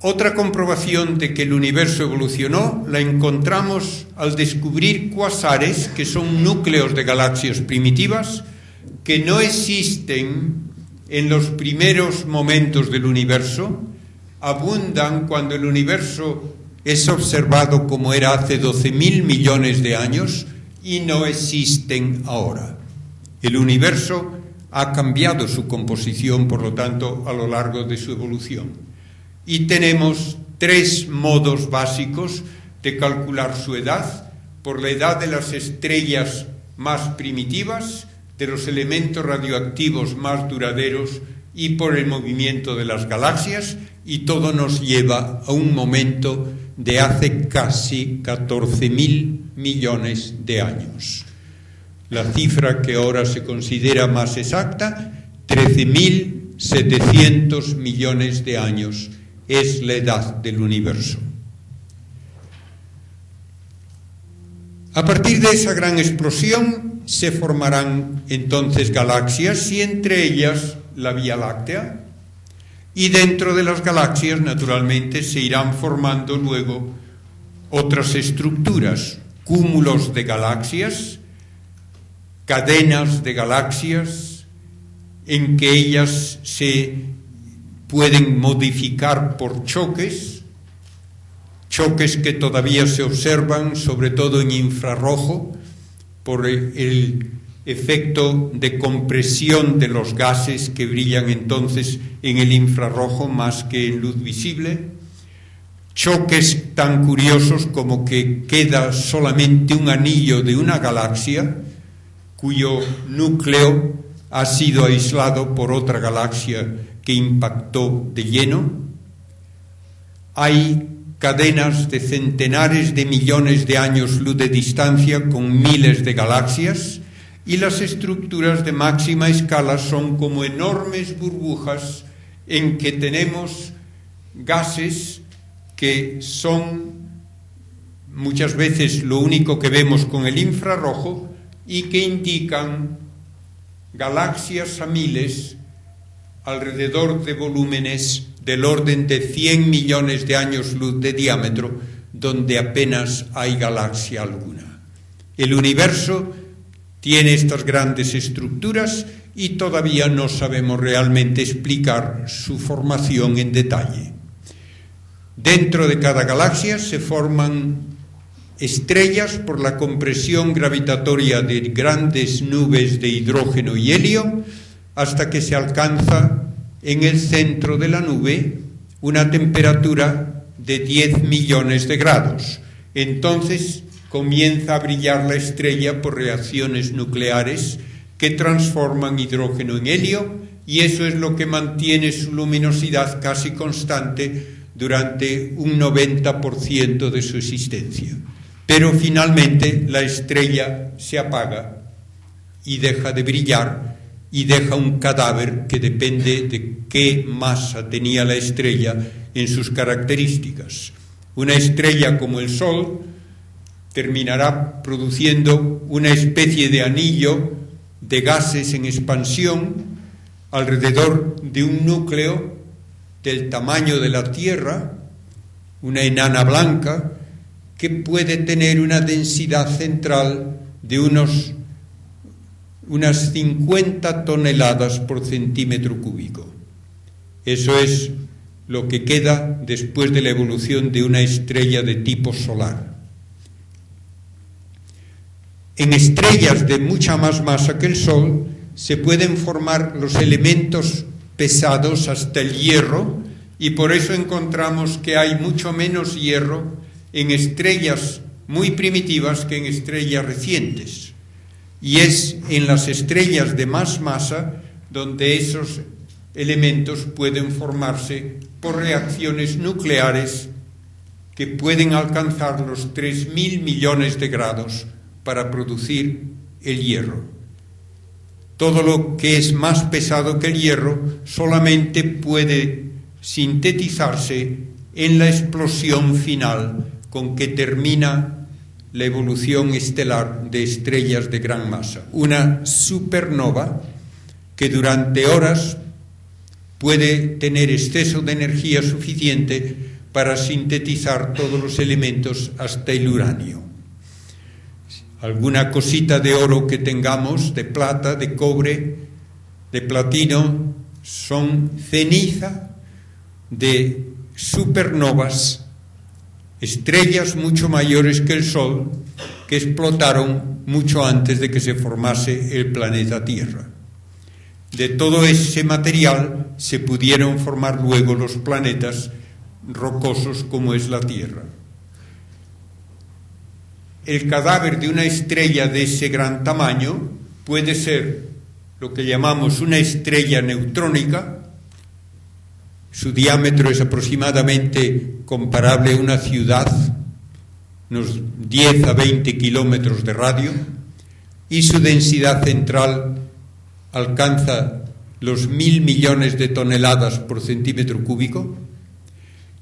Otra comprobación de que el universo evolucionó la encontramos al descubrir cuásares, que son núcleos de galaxias primitivas, que no existen en los primeros momentos del universo, abundan cuando el universo es observado como era hace 12.000 millones de años y no existen ahora. El universo ha cambiado su composición, por lo tanto, a lo largo de su evolución. Y tenemos 3 modos básicos de calcular su edad: por la edad de las estrellas más primitivas, de los elementos radioactivos más duraderos y por el movimiento de las galaxias, y todo nos lleva a un momento de hace casi 14.000 millones de años. La cifra que ahora se considera más exacta, 13.700 millones de años, es la edad del universo. A partir de esa gran explosión se formarán entonces galaxias, y entre ellas la Vía Láctea, y dentro de las galaxias naturalmente se irán formando luego otras estructuras, cúmulos de galaxias, cadenas de galaxias, en que ellas se pueden modificar por choques que todavía se observan, sobre todo en infrarrojo, por el efecto de compresión de los gases que brillan entonces en el infrarrojo más que en luz visible. Choques tan curiosos como que queda solamente un anillo de una galaxia cuyo núcleo ha sido aislado por otra galaxia que impactó de lleno. Hay cadenas de centenares de millones de años luz de distancia con miles de galaxias, y las estructuras de máxima escala son como enormes burbujas en que tenemos gases que son muchas veces lo único que vemos con el infrarrojo y que indican galaxias a miles alrededor de volúmenes del orden de 100 millones de años luz de diámetro, donde apenas hay galaxia alguna. El universo tiene estas grandes estructuras y todavía no sabemos realmente explicar su formación en detalle. Dentro de cada galaxia se forman estrellas por la compresión gravitatoria de grandes nubes de hidrógeno y helio, hasta que se alcanza en el centro de la nube una temperatura de 10 millones de grados. Entonces comienza a brillar la estrella por reacciones nucleares que transforman hidrógeno en helio, y eso es lo que mantiene su luminosidad casi constante durante un 90% de su existencia. Pero finalmente la estrella se apaga y deja de brillar y deja un cadáver que depende de qué masa tenía la estrella en sus características. Una estrella como el Sol terminará produciendo una especie de anillo de gases en expansión alrededor de un núcleo del tamaño de la Tierra, una enana blanca, que puede tener una densidad central de unas 50 toneladas por centímetro cúbico. Eso es lo que queda después de la evolución de una estrella de tipo solar. En estrellas de mucha más masa que el Sol se pueden formar los elementos pesados hasta el hierro, y por eso encontramos que hay mucho menos hierro en estrellas muy primitivas que en estrellas recientes. Y es en las estrellas de más masa donde esos elementos pueden formarse por reacciones nucleares que pueden alcanzar los 3.000 millones de grados para producir el hierro. Todo lo que es más pesado que el hierro solamente puede sintetizarse en la explosión final con que termina la evolución estelar de estrellas de gran masa. Una supernova que durante horas puede tener exceso de energía suficiente para sintetizar todos los elementos hasta el uranio. Alguna cosita de oro que tengamos, de plata, de cobre, de platino, son ceniza de supernovas, estrellas mucho mayores que el Sol, que explotaron mucho antes de que se formase el planeta Tierra. De todo ese material se pudieron formar luego los planetas rocosos como es la Tierra. El cadáver de una estrella de ese gran tamaño puede ser lo que llamamos una estrella neutrónica. Su diámetro es aproximadamente comparable a una ciudad, unos 10 a 20 kilómetros de radio, y su densidad central alcanza los 1.000 millones de toneladas por centímetro cúbico.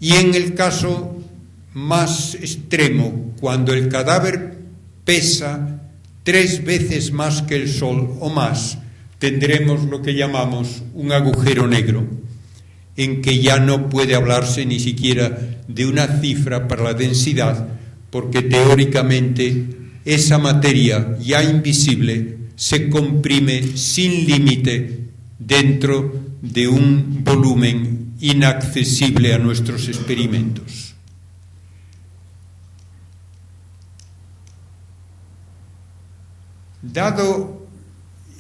Y en el caso más extremo, cuando el cadáver pesa 3 veces más que el Sol o más, tendremos lo que llamamos un agujero negro, en que ya no puede hablarse ni siquiera de una cifra para la densidad, porque teóricamente esa materia ya invisible se comprime sin límite dentro de un volumen inaccesible a nuestros experimentos. Dado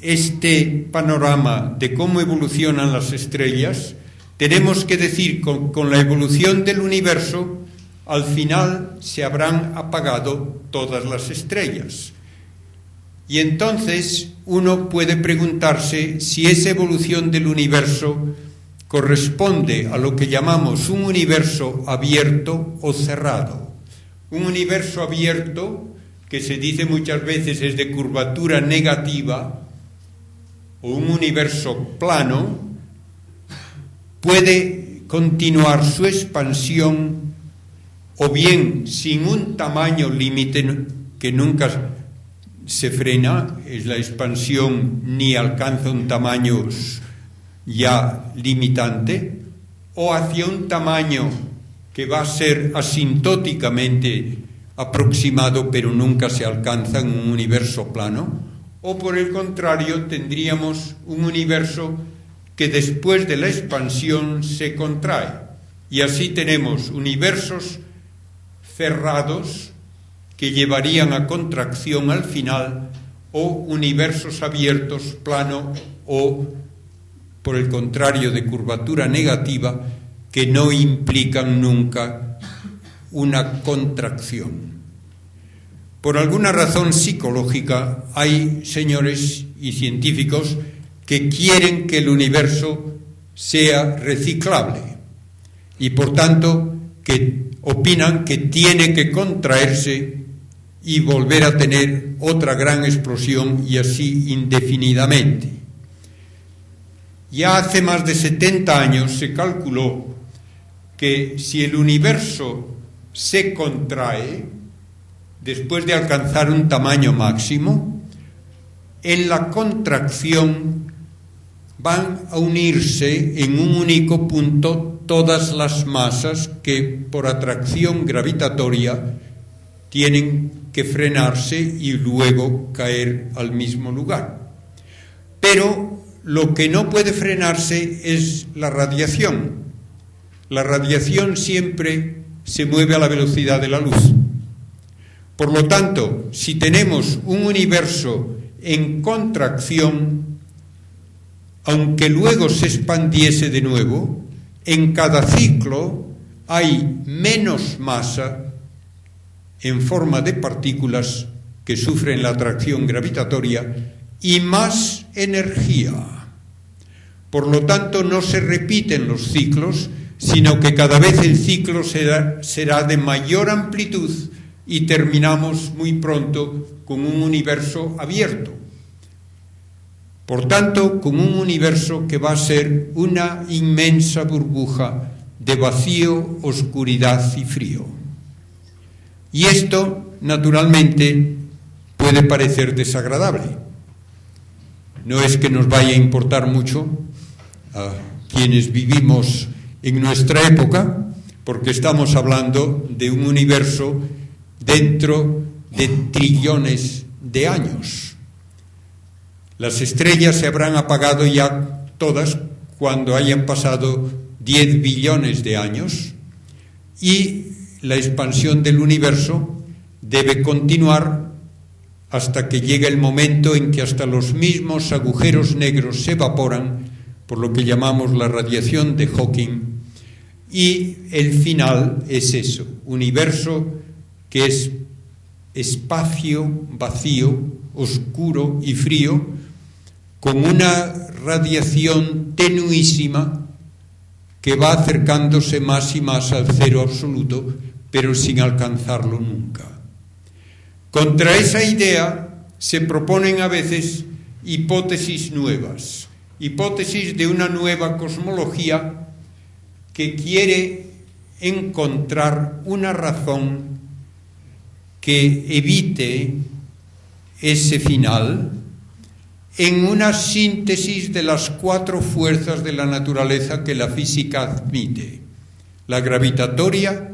este panorama de cómo evolucionan las estrellas, tenemos que decir que con la evolución del universo, al final se habrán apagado todas las estrellas. Y entonces uno puede preguntarse si esa evolución del universo corresponde a lo que llamamos un universo abierto o cerrado. Un universo abierto, que se dice muchas veces es de curvatura negativa, o un universo plano, puede continuar su expansión o bien sin un tamaño límite que nunca se frena, es la expansión ni alcanza un tamaño ya limitante, o hacia un tamaño que va a ser asintóticamente aproximado pero nunca se alcanza en un universo plano, o por el contrario tendríamos un universo que después de la expansión se contrae, y así tenemos universos cerrados que llevarían a contracción al final, o universos abiertos, plano, o por el contrario de curvatura negativa, que no implican nunca una contracción. Por alguna razón psicológica hay señores y científicos que quieren que el universo sea reciclable y por tanto que opinan que tiene que contraerse y volver a tener otra gran explosión y así indefinidamente. Ya hace más de 70 años se calculó que si el universo se contrae después de alcanzar un tamaño máximo, en la contracción van a unirse en un único punto todas las masas que por atracción gravitatoria tienen que frenarse y luego caer al mismo lugar. Pero lo que no puede frenarse es la radiación. La radiación siempre se mueve a la velocidad de la luz. Por lo tanto, si tenemos un universo en contracción, aunque luego se expandiese de nuevo, en cada ciclo hay menos masa en forma de partículas que sufren la atracción gravitatoria y más energía. Por lo tanto, no se repiten los ciclos, sino que cada vez el ciclo será de mayor amplitud y terminamos muy pronto con un universo abierto. Por tanto, con un universo que va a ser una inmensa burbuja de vacío, oscuridad y frío. Y esto, naturalmente, puede parecer desagradable. No es que nos vaya a importar mucho a quienes vivimos en nuestra época, porque estamos hablando de un universo dentro de trillones de años. Las estrellas se habrán apagado ya todas cuando hayan pasado 10 billones de años y la expansión del universo debe continuar hasta que llegue el momento en que hasta los mismos agujeros negros se evaporan, por lo que llamamos la radiación de Hawking, y el final es eso, universo que es espacio vacío, oscuro y frío, con una radiación tenuísima que va acercándose más y más al cero absoluto, pero sin alcanzarlo nunca. Contra esa idea se proponen a veces hipótesis nuevas, hipótesis de una nueva cosmología que quiere encontrar una razón que evite ese final en una síntesis de las 4 fuerzas de la naturaleza que la física admite: la gravitatoria,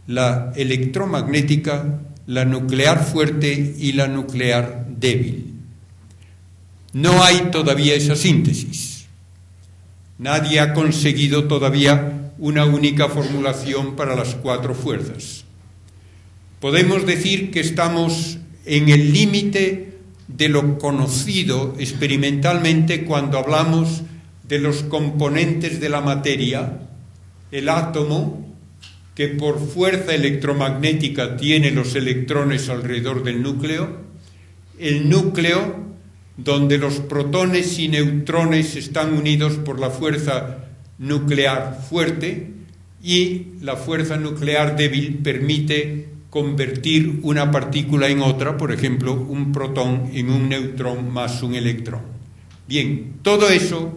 la electromagnética, la nuclear fuerte y la nuclear débil. No hay todavía esa síntesis. Nadie ha conseguido todavía una única formulación para las 4 fuerzas. Podemos decir que estamos en el límite de lo conocido experimentalmente cuando hablamos de los componentes de la materia, el átomo, que por fuerza electromagnética tiene los electrones alrededor del núcleo, el núcleo donde los protones y neutrones están unidos por la fuerza nuclear fuerte, y la fuerza nuclear débil permite convertir una partícula en otra, por ejemplo, un protón en un neutrón más un electrón. Bien, todo eso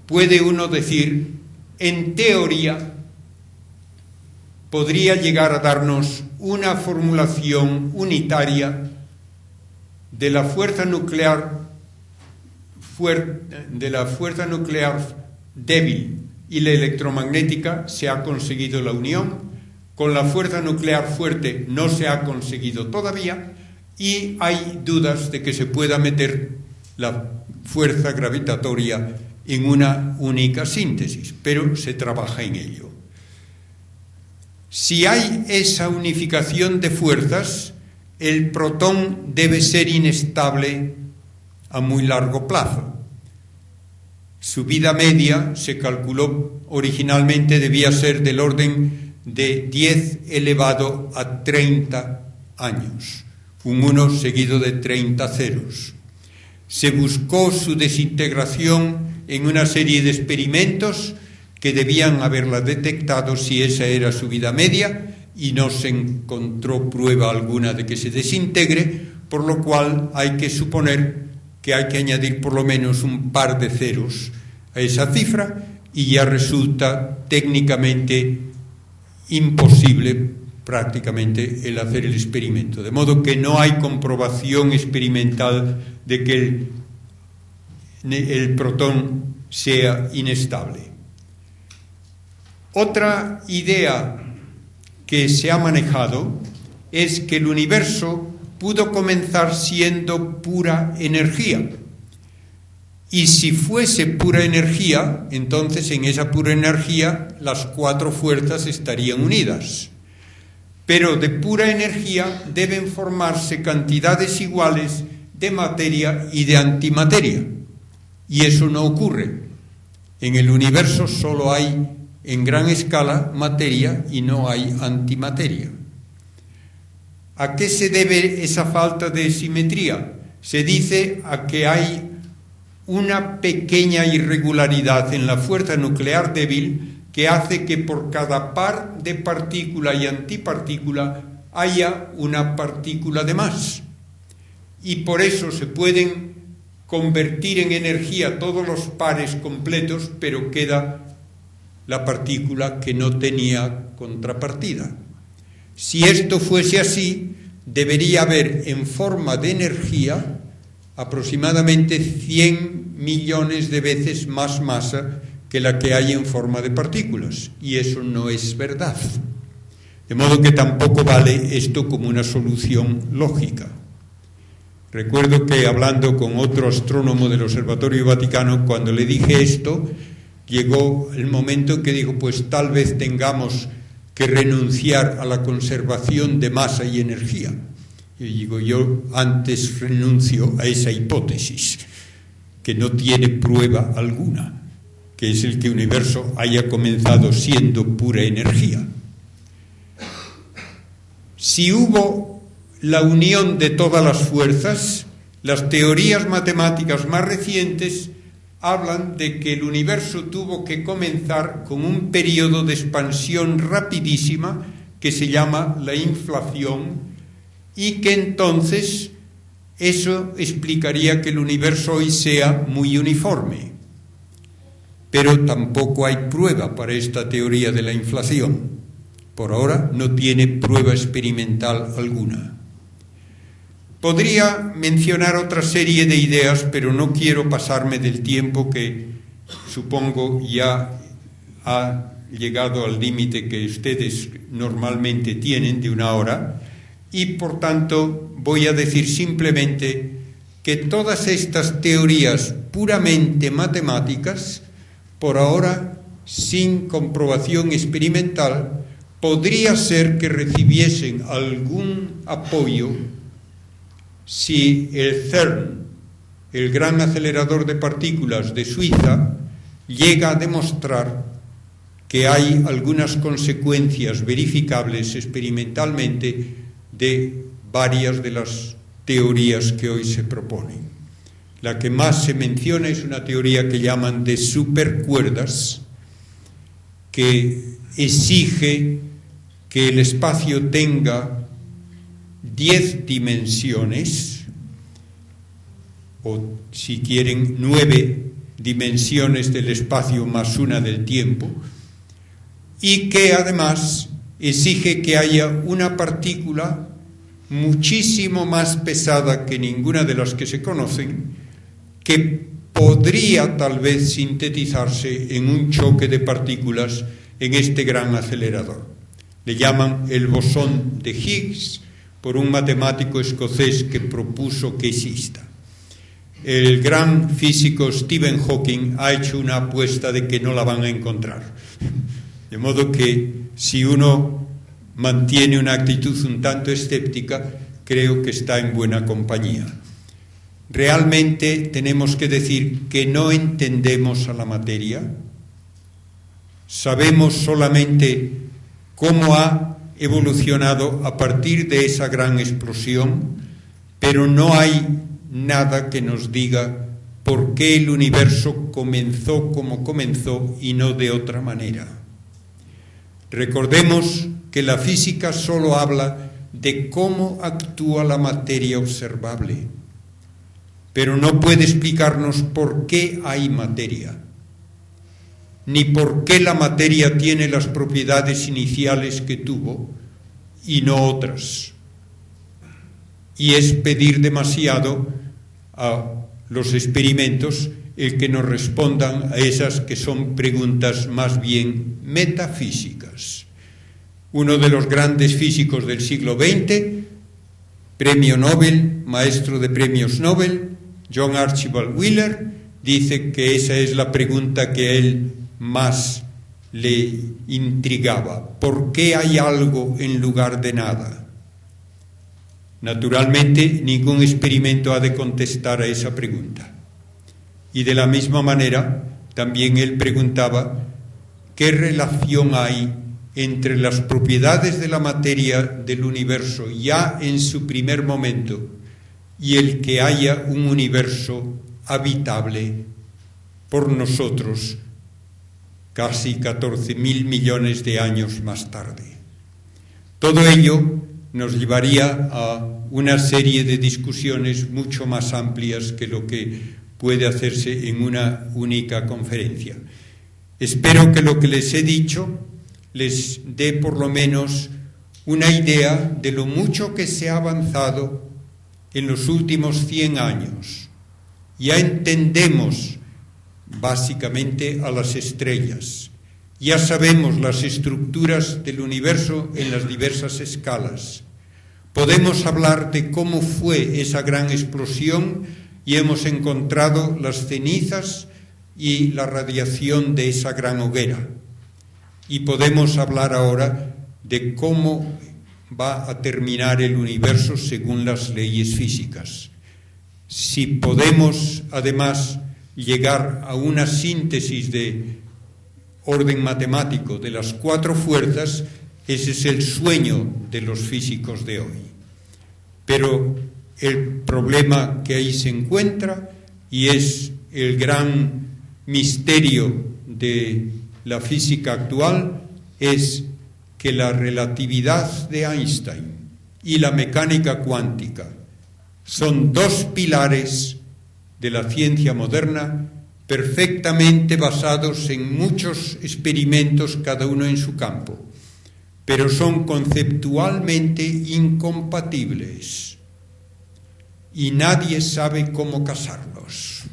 puede uno decir, en teoría, podría llegar a darnos una formulación unitaria de la fuerza nuclear débil y la electromagnética. Se ha conseguido la unión. Con la fuerza nuclear fuerte no se ha conseguido todavía, y hay dudas de que se pueda meter la fuerza gravitatoria en una única síntesis, pero se trabaja en ello. Si hay esa unificación de fuerzas, el protón debe ser inestable a muy largo plazo. Su vida media, se calculó originalmente, debía ser del orden de 10 elevado a 30 años, un 1 seguido de 30 ceros. Se buscó su desintegración en una serie de experimentos que debían haberla detectado si esa era su vida media, y no se encontró prueba alguna de que se desintegre, por lo cual hay que suponer que hay que añadir por lo menos un par de ceros a esa cifra, y ya resulta técnicamente imposible prácticamente el hacer el experimento, de modo que no hay comprobación experimental de que el protón sea inestable. Otra idea que se ha manejado es que el universo pudo comenzar siendo pura energía, y si fuese pura energía, entonces en esa pura energía las 4 fuerzas estarían unidas. Pero de pura energía deben formarse cantidades iguales de materia y de antimateria, y eso no ocurre. En el universo solo hay, en gran escala, materia y no hay antimateria. ¿A qué se debe esa falta de simetría? Se dice a que hay una pequeña irregularidad en la fuerza nuclear débil que hace que por cada par de partícula y antipartícula haya una partícula de más. Y por eso se pueden convertir en energía todos los pares completos, pero queda la partícula que no tenía contrapartida. Si esto fuese así, debería haber en forma de energía aproximadamente 100 millones de veces más masa que la que hay en forma de partículas, y eso no es verdad. De modo que tampoco vale esto como una solución lógica. Recuerdo que hablando con otro astrónomo del Observatorio Vaticano, cuando le dije esto, llegó el momento en que dijo, pues tal vez tengamos que renunciar a la conservación de masa y energía. Y digo, yo antes renuncio a esa hipótesis, que no tiene prueba alguna, que es el que el universo haya comenzado siendo pura energía. Si hubo la unión de todas las fuerzas, las teorías matemáticas más recientes hablan de que el universo tuvo que comenzar con un periodo de expansión rapidísima que se llama la inflación, y que entonces eso explicaría que el universo hoy sea muy uniforme. Pero tampoco hay prueba para esta teoría de la inflación. Por ahora no tiene prueba experimental alguna. Podría mencionar otra serie de ideas, pero no quiero pasarme del tiempo que supongo ya ha llegado al límite que ustedes normalmente tienen de 1 hora, y por tanto voy a decir simplemente que todas estas teorías puramente matemáticas, por ahora sin comprobación experimental, podría ser que recibiesen algún apoyo si el CERN, el gran acelerador de partículas de Suiza, llega a demostrar que hay algunas consecuencias verificables experimentalmente de varias de las teorías que hoy se proponen. La que más se menciona es una teoría que llaman de supercuerdas, que exige que el espacio tenga 10 dimensiones, o si quieren 9 dimensiones del espacio más una del tiempo, y que además exige que haya una partícula muchísimo más pesada que ninguna de las que se conocen, que podría tal vez sintetizarse en un choque de partículas en este gran acelerador. Le llaman el bosón de Higgs por un matemático escocés que propuso que exista. El gran físico Stephen Hawking ha hecho una apuesta de que no la van a encontrar. De modo que si uno mantiene una actitud un tanto escéptica, creo que está en buena compañía. Realmente tenemos que decir que no entendemos a la materia, sabemos solamente cómo ha evolucionado a partir de esa gran explosión, pero no hay nada que nos diga por qué el universo comenzó como comenzó y no de otra manera. Recordemos que la física solo habla de cómo actúa la materia observable, pero no puede explicarnos por qué hay materia, ni por qué la materia tiene las propiedades iniciales que tuvo y no otras. Y es pedir demasiado a los experimentos el que nos respondan a esas que son preguntas más bien metafísicas. Uno de los grandes físicos del siglo XX, premio Nobel, maestro de premios Nobel, John Archibald Wheeler, dice que esa es la pregunta que a él más le intrigaba. ¿Por qué hay algo en lugar de nada? Naturalmente, ningún experimento ha de contestar a esa pregunta. Y de la misma manera, también él preguntaba qué relación hay entre las propiedades de la materia del universo ya en su primer momento y el que haya un universo habitable por nosotros casi 14.000 millones de años más tarde. Todo ello nos llevaría a una serie de discusiones mucho más amplias que lo que puede hacerse en una única conferencia. Espero que lo que les he dicho les dé por lo menos una idea de lo mucho que se ha avanzado en los últimos 100 años. Ya entendemos básicamente a las estrellas, ya sabemos las estructuras del universo en las diversas escalas. Podemos hablar de cómo fue esa gran explosión y hemos encontrado las cenizas y la radiación de esa gran hoguera. Y podemos hablar ahora de cómo va a terminar el universo según las leyes físicas. Si podemos, además, llegar a una síntesis de orden matemático de las 4 fuerzas, ese es el sueño de los físicos de hoy. Pero el problema que ahí se encuentra, y es el gran misterio de la física actual, es que la relatividad de Einstein y la mecánica cuántica son 2 pilares de la ciencia moderna perfectamente basados en muchos experimentos, cada uno en su campo, pero son conceptualmente incompatibles y nadie sabe cómo casarlos.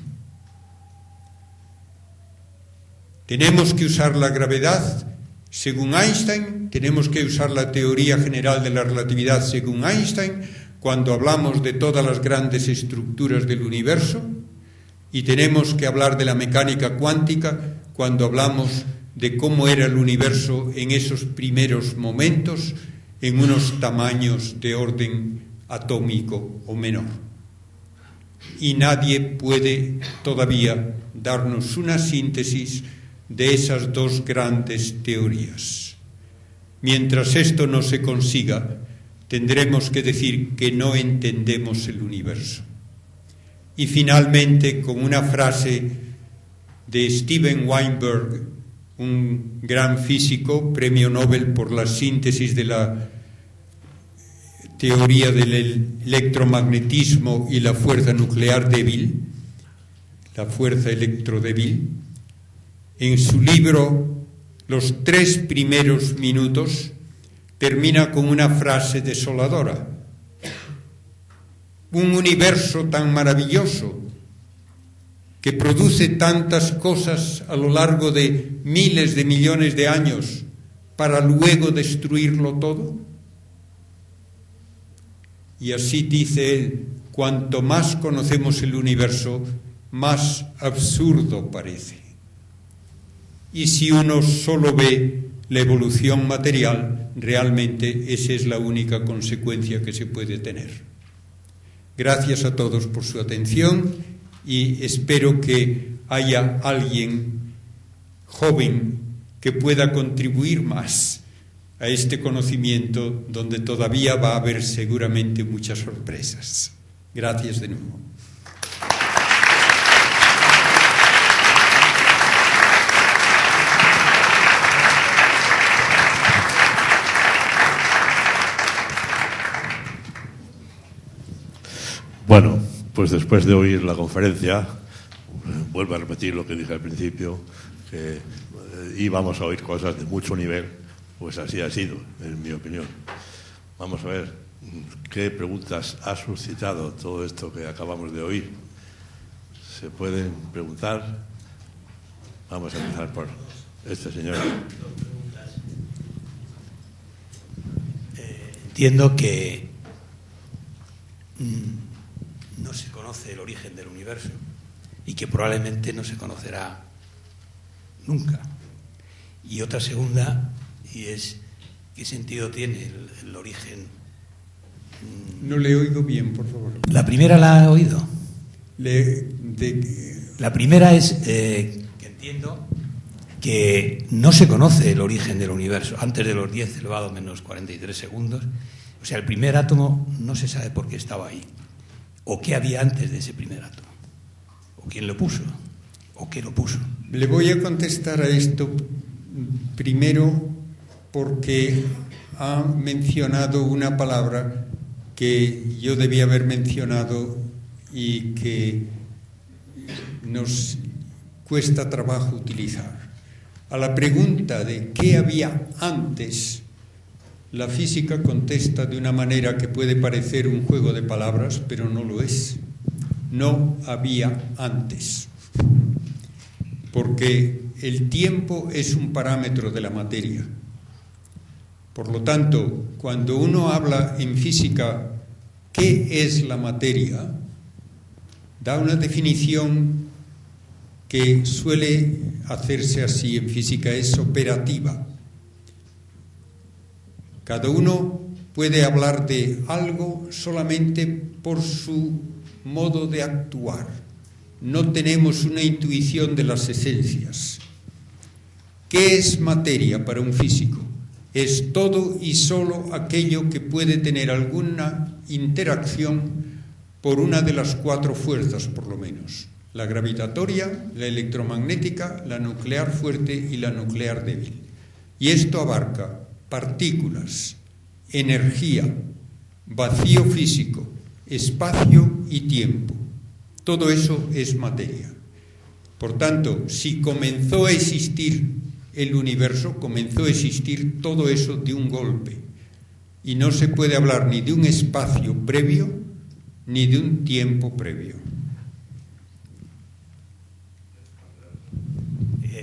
Tenemos que usar la gravedad según Einstein, tenemos que usar la teoría general de la relatividad según Einstein cuando hablamos de todas las grandes estructuras del universo, y tenemos que hablar de la mecánica cuántica cuando hablamos de cómo era el universo en esos primeros momentos en unos tamaños de orden atómico o menor. Y nadie puede todavía darnos una síntesis de esas 2 grandes teorías. Mientras esto no se consiga, tendremos que decir que no entendemos el universo. Y finalmente, con una frase de Steven Weinberg, un gran físico, premio Nobel por la síntesis de la teoría del electromagnetismo y la fuerza nuclear débil, la fuerza electrodébil, en su libro Los 3 primeros minutos termina con una frase desoladora. Un universo tan maravilloso que produce tantas cosas a lo largo de miles de millones de años para luego destruirlo todo. Y así dice él, cuanto más conocemos el universo, más absurdo parece. Y si uno solo ve la evolución material, realmente esa es la única consecuencia que se puede tener. Gracias a todos por su atención y espero que haya alguien joven que pueda contribuir más a este conocimiento donde todavía va a haber seguramente muchas sorpresas. Gracias de nuevo. Bueno, pues después de oír la conferencia, vuelvo a repetir lo que dije al principio, que íbamos a oír cosas de mucho nivel, pues así ha sido, en mi opinión. Vamos a ver qué preguntas ha suscitado todo esto que acabamos de oír. ¿Se pueden preguntar? Vamos a empezar por este señor. Entiendo que no se conoce el origen del universo y que probablemente no se conocerá nunca. Y otra segunda, y es ¿qué sentido tiene el origen? No le oigo bien, por favor. ¿La primera la ha oído? La primera es que entiendo que no se conoce el origen del universo antes de los 10 elevado menos 43 segundos. O sea, el primer átomo no se sabe por qué estaba ahí. ¿O qué había antes de ese primer átomo? ¿O quién lo puso? ¿O qué lo puso? Le voy a contestar a esto primero porque ha mencionado una palabra que yo debía haber mencionado y que nos cuesta trabajo utilizar. A la pregunta de ¿qué había antes?, la física contesta de una manera que puede parecer un juego de palabras, pero no lo es. No había antes. Porque el tiempo es un parámetro de la materia. Por lo tanto, cuando uno habla en física ¿qué es la materia?, da una definición que suele hacerse así en física, es operativa. Cada uno puede hablar de algo solamente por su modo de actuar. No tenemos una intuición de las esencias. ¿Qué es materia para un físico? Es todo y solo aquello que puede tener alguna interacción por una de las 4 fuerzas, por lo menos: la gravitatoria, la electromagnética, la nuclear fuerte y la nuclear débil. Y esto abarca partículas, energía, vacío físico, espacio y tiempo. Todo eso es materia. Por tanto, si comenzó a existir el universo, comenzó a existir todo eso de un golpe. Y no se puede hablar ni de un espacio previo ni de un tiempo previo.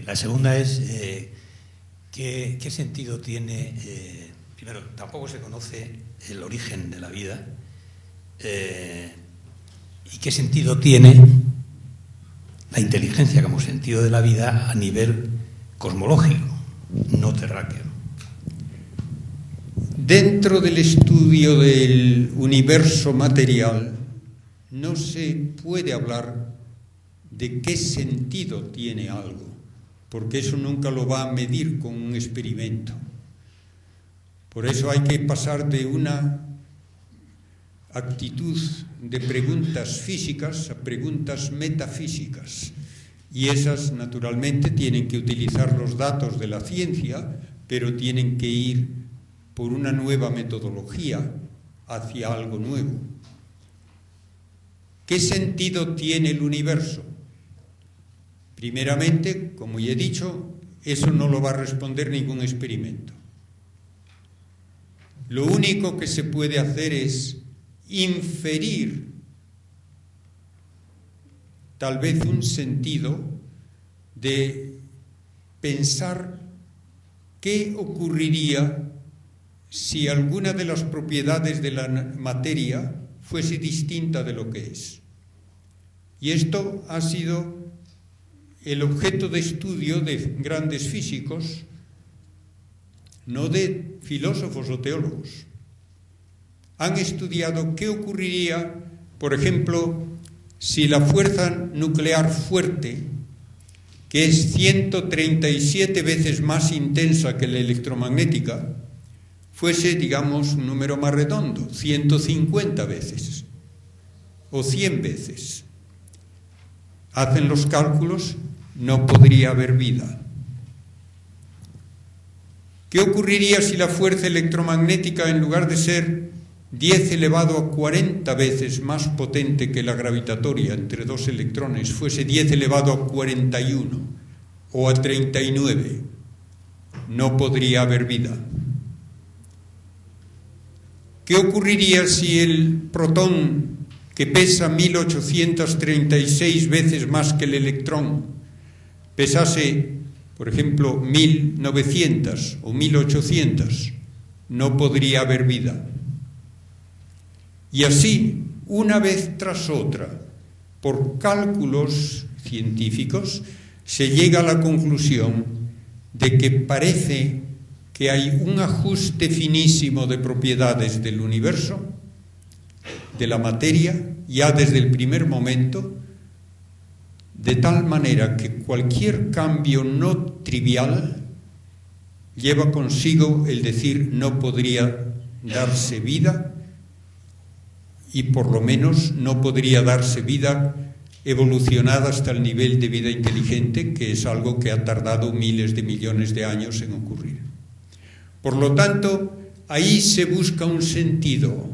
La segunda es ¿qué sentido tiene? Primero, tampoco se conoce el origen de la vida. ¿Y qué sentido tiene la inteligencia como sentido de la vida a nivel cosmológico, no terráqueo? Dentro del estudio del universo material no se puede hablar de qué sentido tiene algo, porque eso nunca lo va a medir con un experimento. Por eso hay que pasar de una actitud de preguntas físicas a preguntas metafísicas. Y esas, naturalmente, tienen que utilizar los datos de la ciencia, pero tienen que ir por una nueva metodología hacia algo nuevo. ¿Qué sentido tiene el universo? Primeramente, como ya he dicho, eso no lo va a responder ningún experimento. Lo único que se puede hacer es inferir tal vez un sentido de pensar qué ocurriría si alguna de las propiedades de la materia fuese distinta de lo que es. Y esto ha sido el objeto de estudio de grandes físicos, no de filósofos o teólogos. Han estudiado qué ocurriría, por ejemplo, si la fuerza nuclear fuerte, que es 137 veces más intensa que la electromagnética, fuese, digamos, un número más redondo, 150 veces o 100 veces. Hacen los cálculos, no podría haber vida. ¿Qué ocurriría si la fuerza electromagnética, en lugar de ser 10 elevado a 40 veces más potente que la gravitatoria entre dos electrones, fuese 10 elevado a 41 o a 39? No podría haber vida. ¿Qué ocurriría si el protón, que pesa 1836 veces más que el electrón, pesase, por ejemplo, 1900 o 1800? No podría haber vida. Y así, una vez tras otra, por cálculos científicos, se llega a la conclusión de que parece que hay un ajuste finísimo de propiedades del universo, de la materia, ya desde el primer momento, de tal manera que cualquier cambio no trivial lleva consigo el decir no podría darse vida, y por lo menos no podría darse vida evolucionada hasta el nivel de vida inteligente, que es algo que ha tardado miles de millones de años en ocurrir. Por lo tanto, ahí se busca un sentido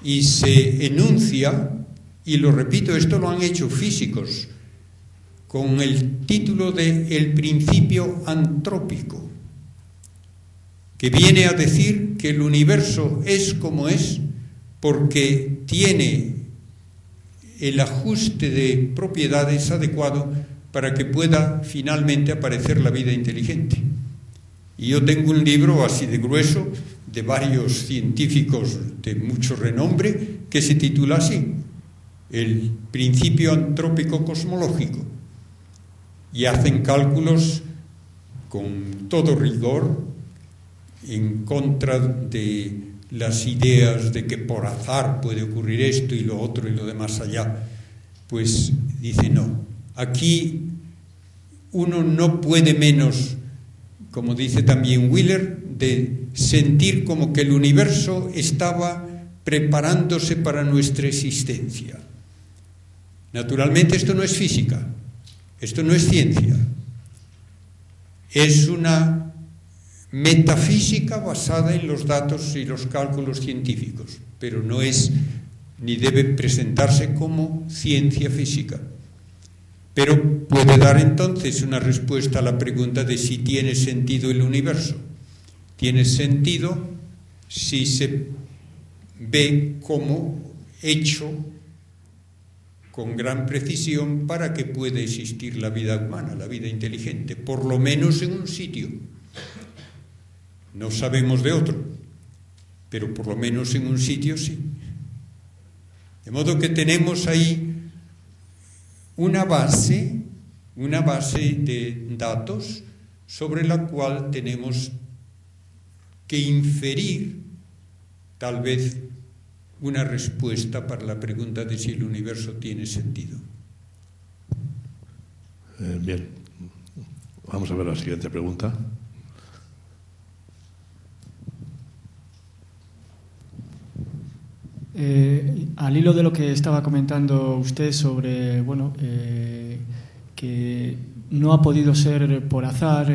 y se enuncia, y lo repito, esto lo han hecho físicos, con el título de El principio antrópico, que viene a decir que el universo es como es porque tiene el ajuste de propiedades adecuado para que pueda finalmente aparecer la vida inteligente. Y yo tengo un libro así de grueso, de varios científicos de mucho renombre, que se titula así, El principio antrópico cosmológico, y hacen cálculos con todo rigor en contra de las ideas de que por azar puede ocurrir esto y lo otro y lo demás allá. Pues dice no, aquí uno no puede menos, como dice también Wheeler, de sentir como que el universo estaba preparándose para nuestra existencia. Naturalmente esto no es física, esto no es ciencia, es una metafísica basada en los datos y los cálculos científicos, pero no es ni debe presentarse como ciencia física. Pero puede dar entonces una respuesta a la pregunta de si tiene sentido el universo. Tiene sentido si se ve como hecho con gran precisión para que pueda existir la vida humana, la vida inteligente, por lo menos en un sitio. No sabemos de otro, pero por lo menos en un sitio sí. De modo que tenemos ahí una base de datos sobre la cual tenemos que inferir tal vez una respuesta para la pregunta de si el universo tiene sentido. Bien, vamos a ver la siguiente pregunta. Al hilo de lo que estaba comentando usted sobre, que no ha podido ser por azar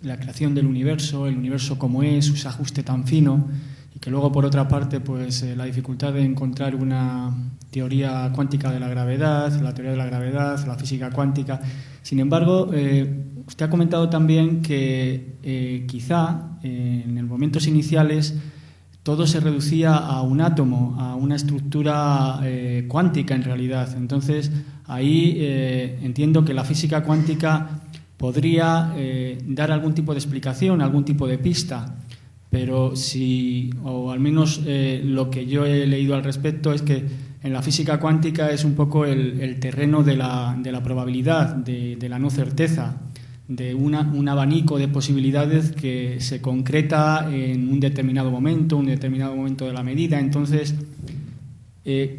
la creación del universo, el universo como es, ese ajuste tan fino, y que luego, por otra parte, pues la dificultad de encontrar una teoría cuántica de la gravedad, la teoría de la gravedad, la física cuántica. Sin embargo, usted ha comentado también que quizá en los momentos iniciales todo se reducía a un átomo, a una estructura cuántica en realidad. Entonces, ahí entiendo que la física cuántica podría dar algún tipo de explicación, algún tipo de pista, pero o al menos lo que yo he leído al respecto es que en la física cuántica es un poco el terreno de la probabilidad, de la no certeza, de un abanico de posibilidades que se concreta en un determinado momento de la medida. Entonces,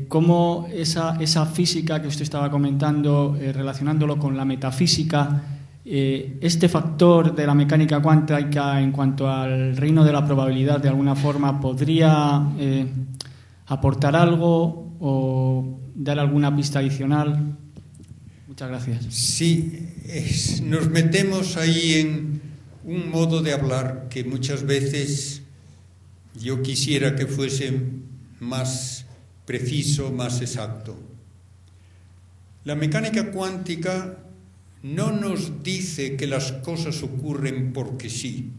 ¿cómo esa física que usted estaba comentando, relacionándolo con la metafísica, este factor de la mecánica cuántica en cuanto al reino de la probabilidad, de alguna forma, podría aportar algo o dar alguna pista adicional? Muchas gracias. Sí, nos metemos ahí en un modo de hablar que muchas veces yo quisiera que fuese más preciso, más exacto. La mecánica cuántica no nos dice que las cosas ocurren porque sí.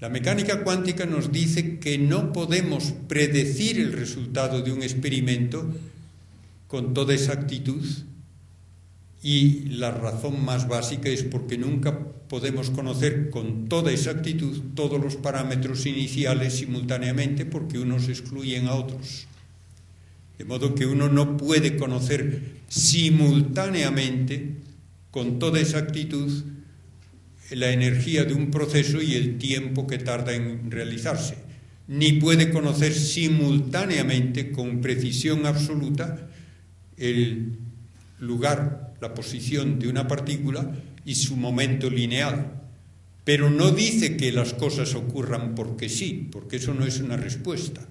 La mecánica cuántica nos dice que no podemos predecir el resultado de un experimento con toda exactitud, y la razón más básica es porque nunca podemos conocer con toda exactitud todos los parámetros iniciales simultáneamente, porque unos excluyen a otros. De modo que uno no puede conocer simultáneamente con toda exactitud la energía de un proceso y el tiempo que tarda en realizarse, ni puede conocer simultáneamente con precisión absoluta el lugar, la posición de una partícula y su momento lineal. Pero no dice que las cosas ocurran porque sí, porque eso no es una respuesta.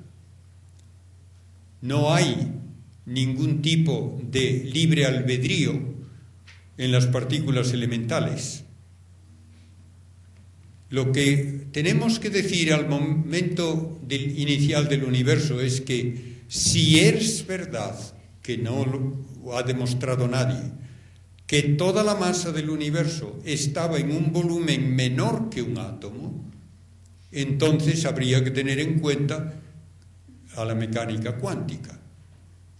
No hay ningún tipo de libre albedrío en las partículas elementales. Lo que tenemos que decir al momento inicial del universo es que si es verdad, que no lo ha demostrado nadie, que toda la masa del universo estaba en un volumen menor que un átomo, entonces habría que tener en cuenta a la mecánica cuántica.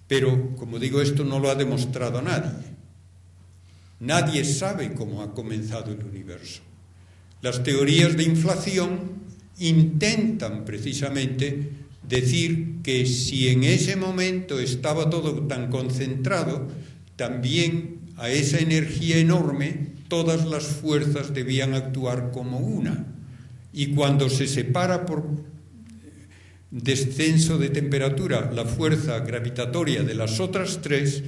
Pero, como digo, esto no lo ha demostrado nadie. Nadie sabe cómo ha comenzado el universo. Las teorías de inflación intentan precisamente decir que si en ese momento estaba todo tan concentrado, también a esa energía enorme todas las fuerzas debían actuar como una. Y cuando se separa por descenso de temperatura la fuerza gravitatoria de las otras tres,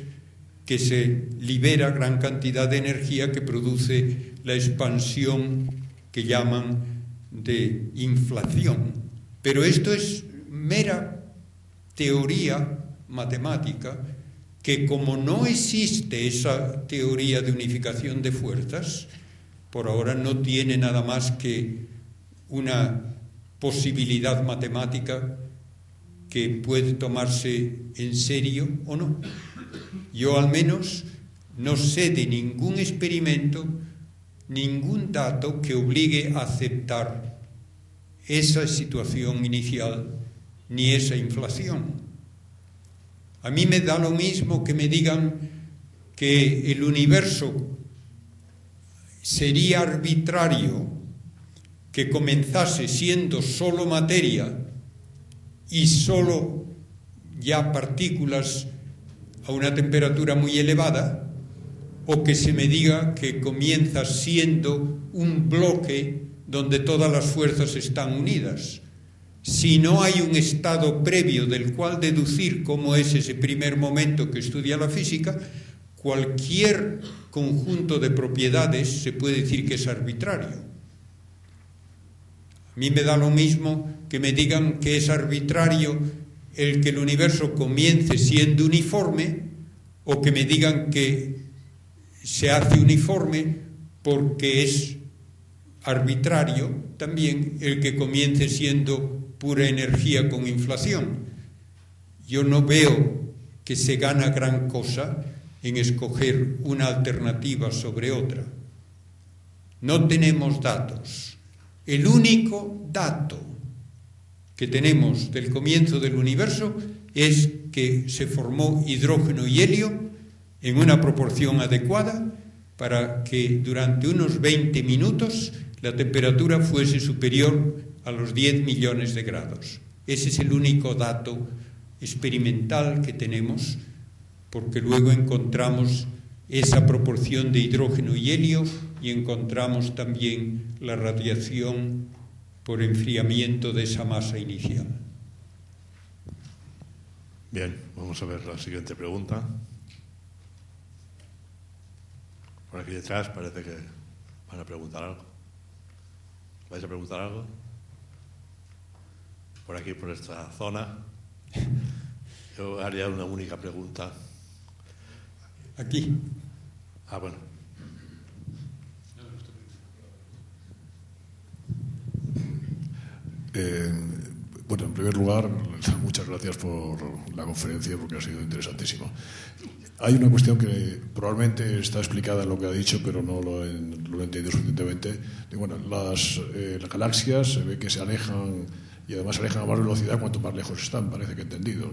que se libera gran cantidad de energía que produce la expansión que llaman de inflación. Pero esto es mera teoría matemática que, como no existe esa teoría de unificación de fuerzas, por ahora no tiene nada más que una posibilidad matemática que puede tomarse en serio o no. Yo al menos no sé de ningún experimento, ningún dato que obligue a aceptar esa situación inicial ni esa inflación. A mí me da lo mismo que me digan que el universo sería arbitrario, que comenzase siendo solo materia y solo ya partículas a una temperatura muy elevada, o que se me diga que comienza siendo un bloque donde todas las fuerzas están unidas. Si no hay un estado previo del cual deducir cómo es ese primer momento que estudia la física, cualquier conjunto de propiedades se puede decir que es arbitrario. A mí me da lo mismo que me digan que es arbitrario el que el universo comience siendo uniforme, o que me digan que se hace uniforme porque es arbitrario también el que comience siendo pura energía con inflación. Yo no veo que se gana gran cosa en escoger una alternativa sobre otra. No tenemos datos. El único dato que tenemos del comienzo del universo es que se formó hidrógeno y helio en una proporción adecuada para que durante unos 20 minutos la temperatura fuese superior a los 10 millones de grados. Ese es el único dato experimental que tenemos, porque luego encontramos esa proporción de hidrógeno y helio y encontramos también la radiación por enfriamiento de esa masa inicial. Bien, vamos a ver la siguiente pregunta. Por aquí detrás parece que van a preguntar algo. ¿Vais a preguntar algo? Por aquí, por esta zona. Yo haría una única pregunta. Aquí. Ah, bueno. Bueno, en primer lugar, muchas gracias por la conferencia, porque ha sido interesantísimo. Hay una cuestión que probablemente está explicada en lo que ha dicho, pero no lo he entendido suficientemente. Bueno, las galaxias se ve que se alejan, y además se alejan a más velocidad cuanto más lejos están, parece que he entendido.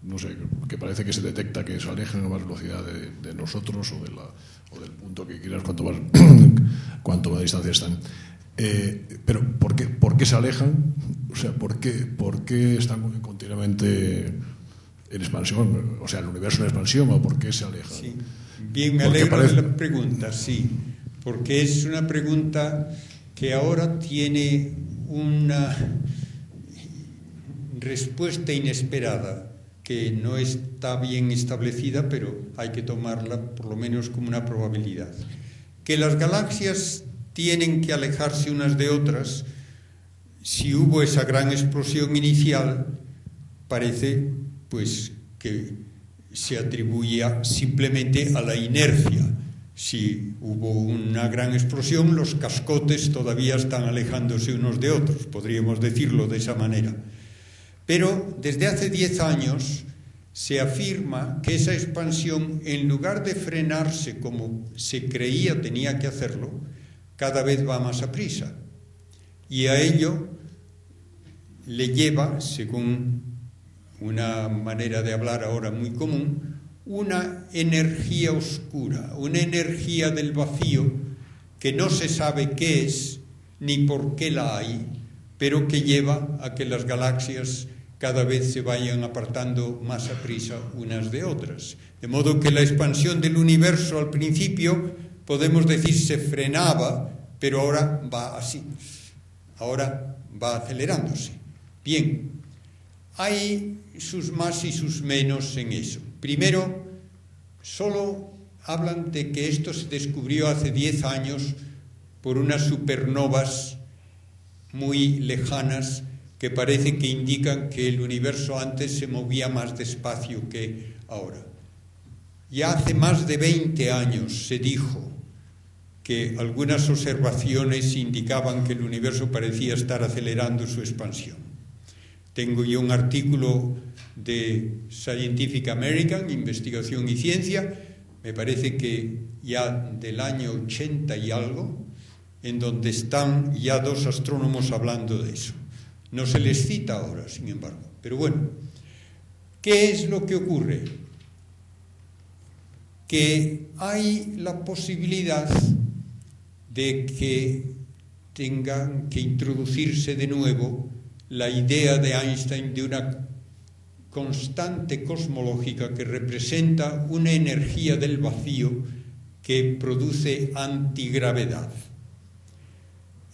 No sé, que parece que se detecta que se alejan a más velocidad de nosotros o del punto que quieras cuanto más distancia están. Pero ¿por qué se alejan? O sea, ¿por qué están continuamente en expansión? O sea, el universo en expansión, ¿o por qué se alejan? Sí. Bien, me alegro de la pregunta, sí, porque es una pregunta que ahora tiene una respuesta inesperada, que no está bien establecida, pero hay que tomarla por lo menos como una probabilidad. Que las galaxias tienen que alejarse unas de otras. Si hubo esa gran explosión inicial, parece pues que se atribuía simplemente a la inercia. Si hubo una gran explosión, los cascotes todavía están alejándose unos de otros, podríamos decirlo de esa manera. Pero desde hace 10 años se afirma que esa expansión, en lugar de frenarse como se creía tenía que hacerlo, cada vez va más a prisa. Y a ello le lleva, según una manera de hablar ahora muy común, una energía oscura, una energía del vacío que no se sabe qué es ni por qué la hay, pero que lleva a que las galaxias cada vez se vayan apartando más a prisa unas de otras. De modo que la expansión del universo al principio, podemos decir, se frenaba, pero ahora va así, ahora va acelerándose. Bien, hay sus más y sus menos en eso. Primero, solo hablan de que esto se descubrió hace 10 años por unas supernovas muy lejanas que parece que indican que el universo antes se movía más despacio que ahora. Ya hace más de 20 años se dijo que algunas observaciones indicaban que el universo parecía estar acelerando su expansión. Tengo yo un artículo de Scientific American, Investigación y Ciencia, me parece que ya del año 80 y algo, en donde están ya 2 astrónomos hablando de eso. No se les cita ahora, sin embargo. Pero bueno, ¿qué es lo que ocurre? Que hay la posibilidad de que tengan que introducirse de nuevo la idea de Einstein de una constante cosmológica que representa una energía del vacío que produce antigravedad.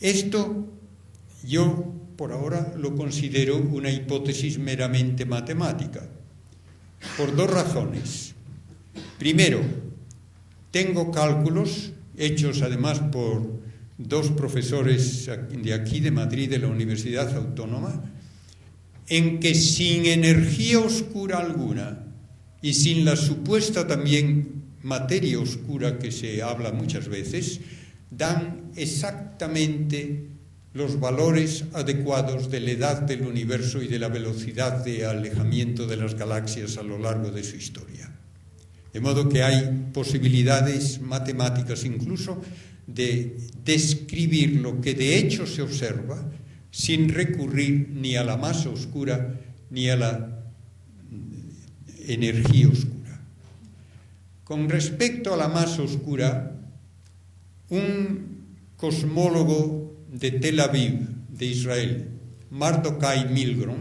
Esto yo por ahora lo considero una hipótesis meramente matemática, por 2 razones. Primero, tengo cálculos hechos además por dos profesores de aquí, de Madrid, de la Universidad Autónoma, en que sin energía oscura alguna y sin la supuesta también materia oscura que se habla muchas veces, dan exactamente los valores adecuados de la edad del universo y de la velocidad de alejamiento de las galaxias a lo largo de su historia. De modo que hay posibilidades matemáticas incluso de describir lo que de hecho se observa sin recurrir ni a la masa oscura ni a la energía oscura. Con respecto a la masa oscura, un cosmólogo de Tel Aviv, de Israel, Mardokai Milgrom,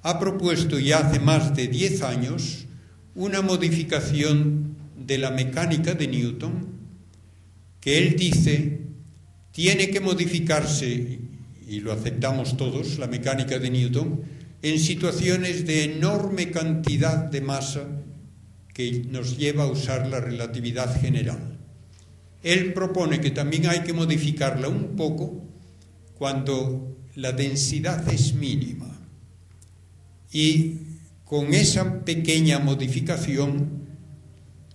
ha propuesto ya hace más de 10 años una modificación de la mecánica de Newton que él dice tiene que modificarse, y lo aceptamos todos, la mecánica de Newton, en situaciones de enorme cantidad de masa que nos lleva a usar la relatividad general. Él propone que también hay que modificarla un poco cuando la densidad es mínima. Y con esa pequeña modificación,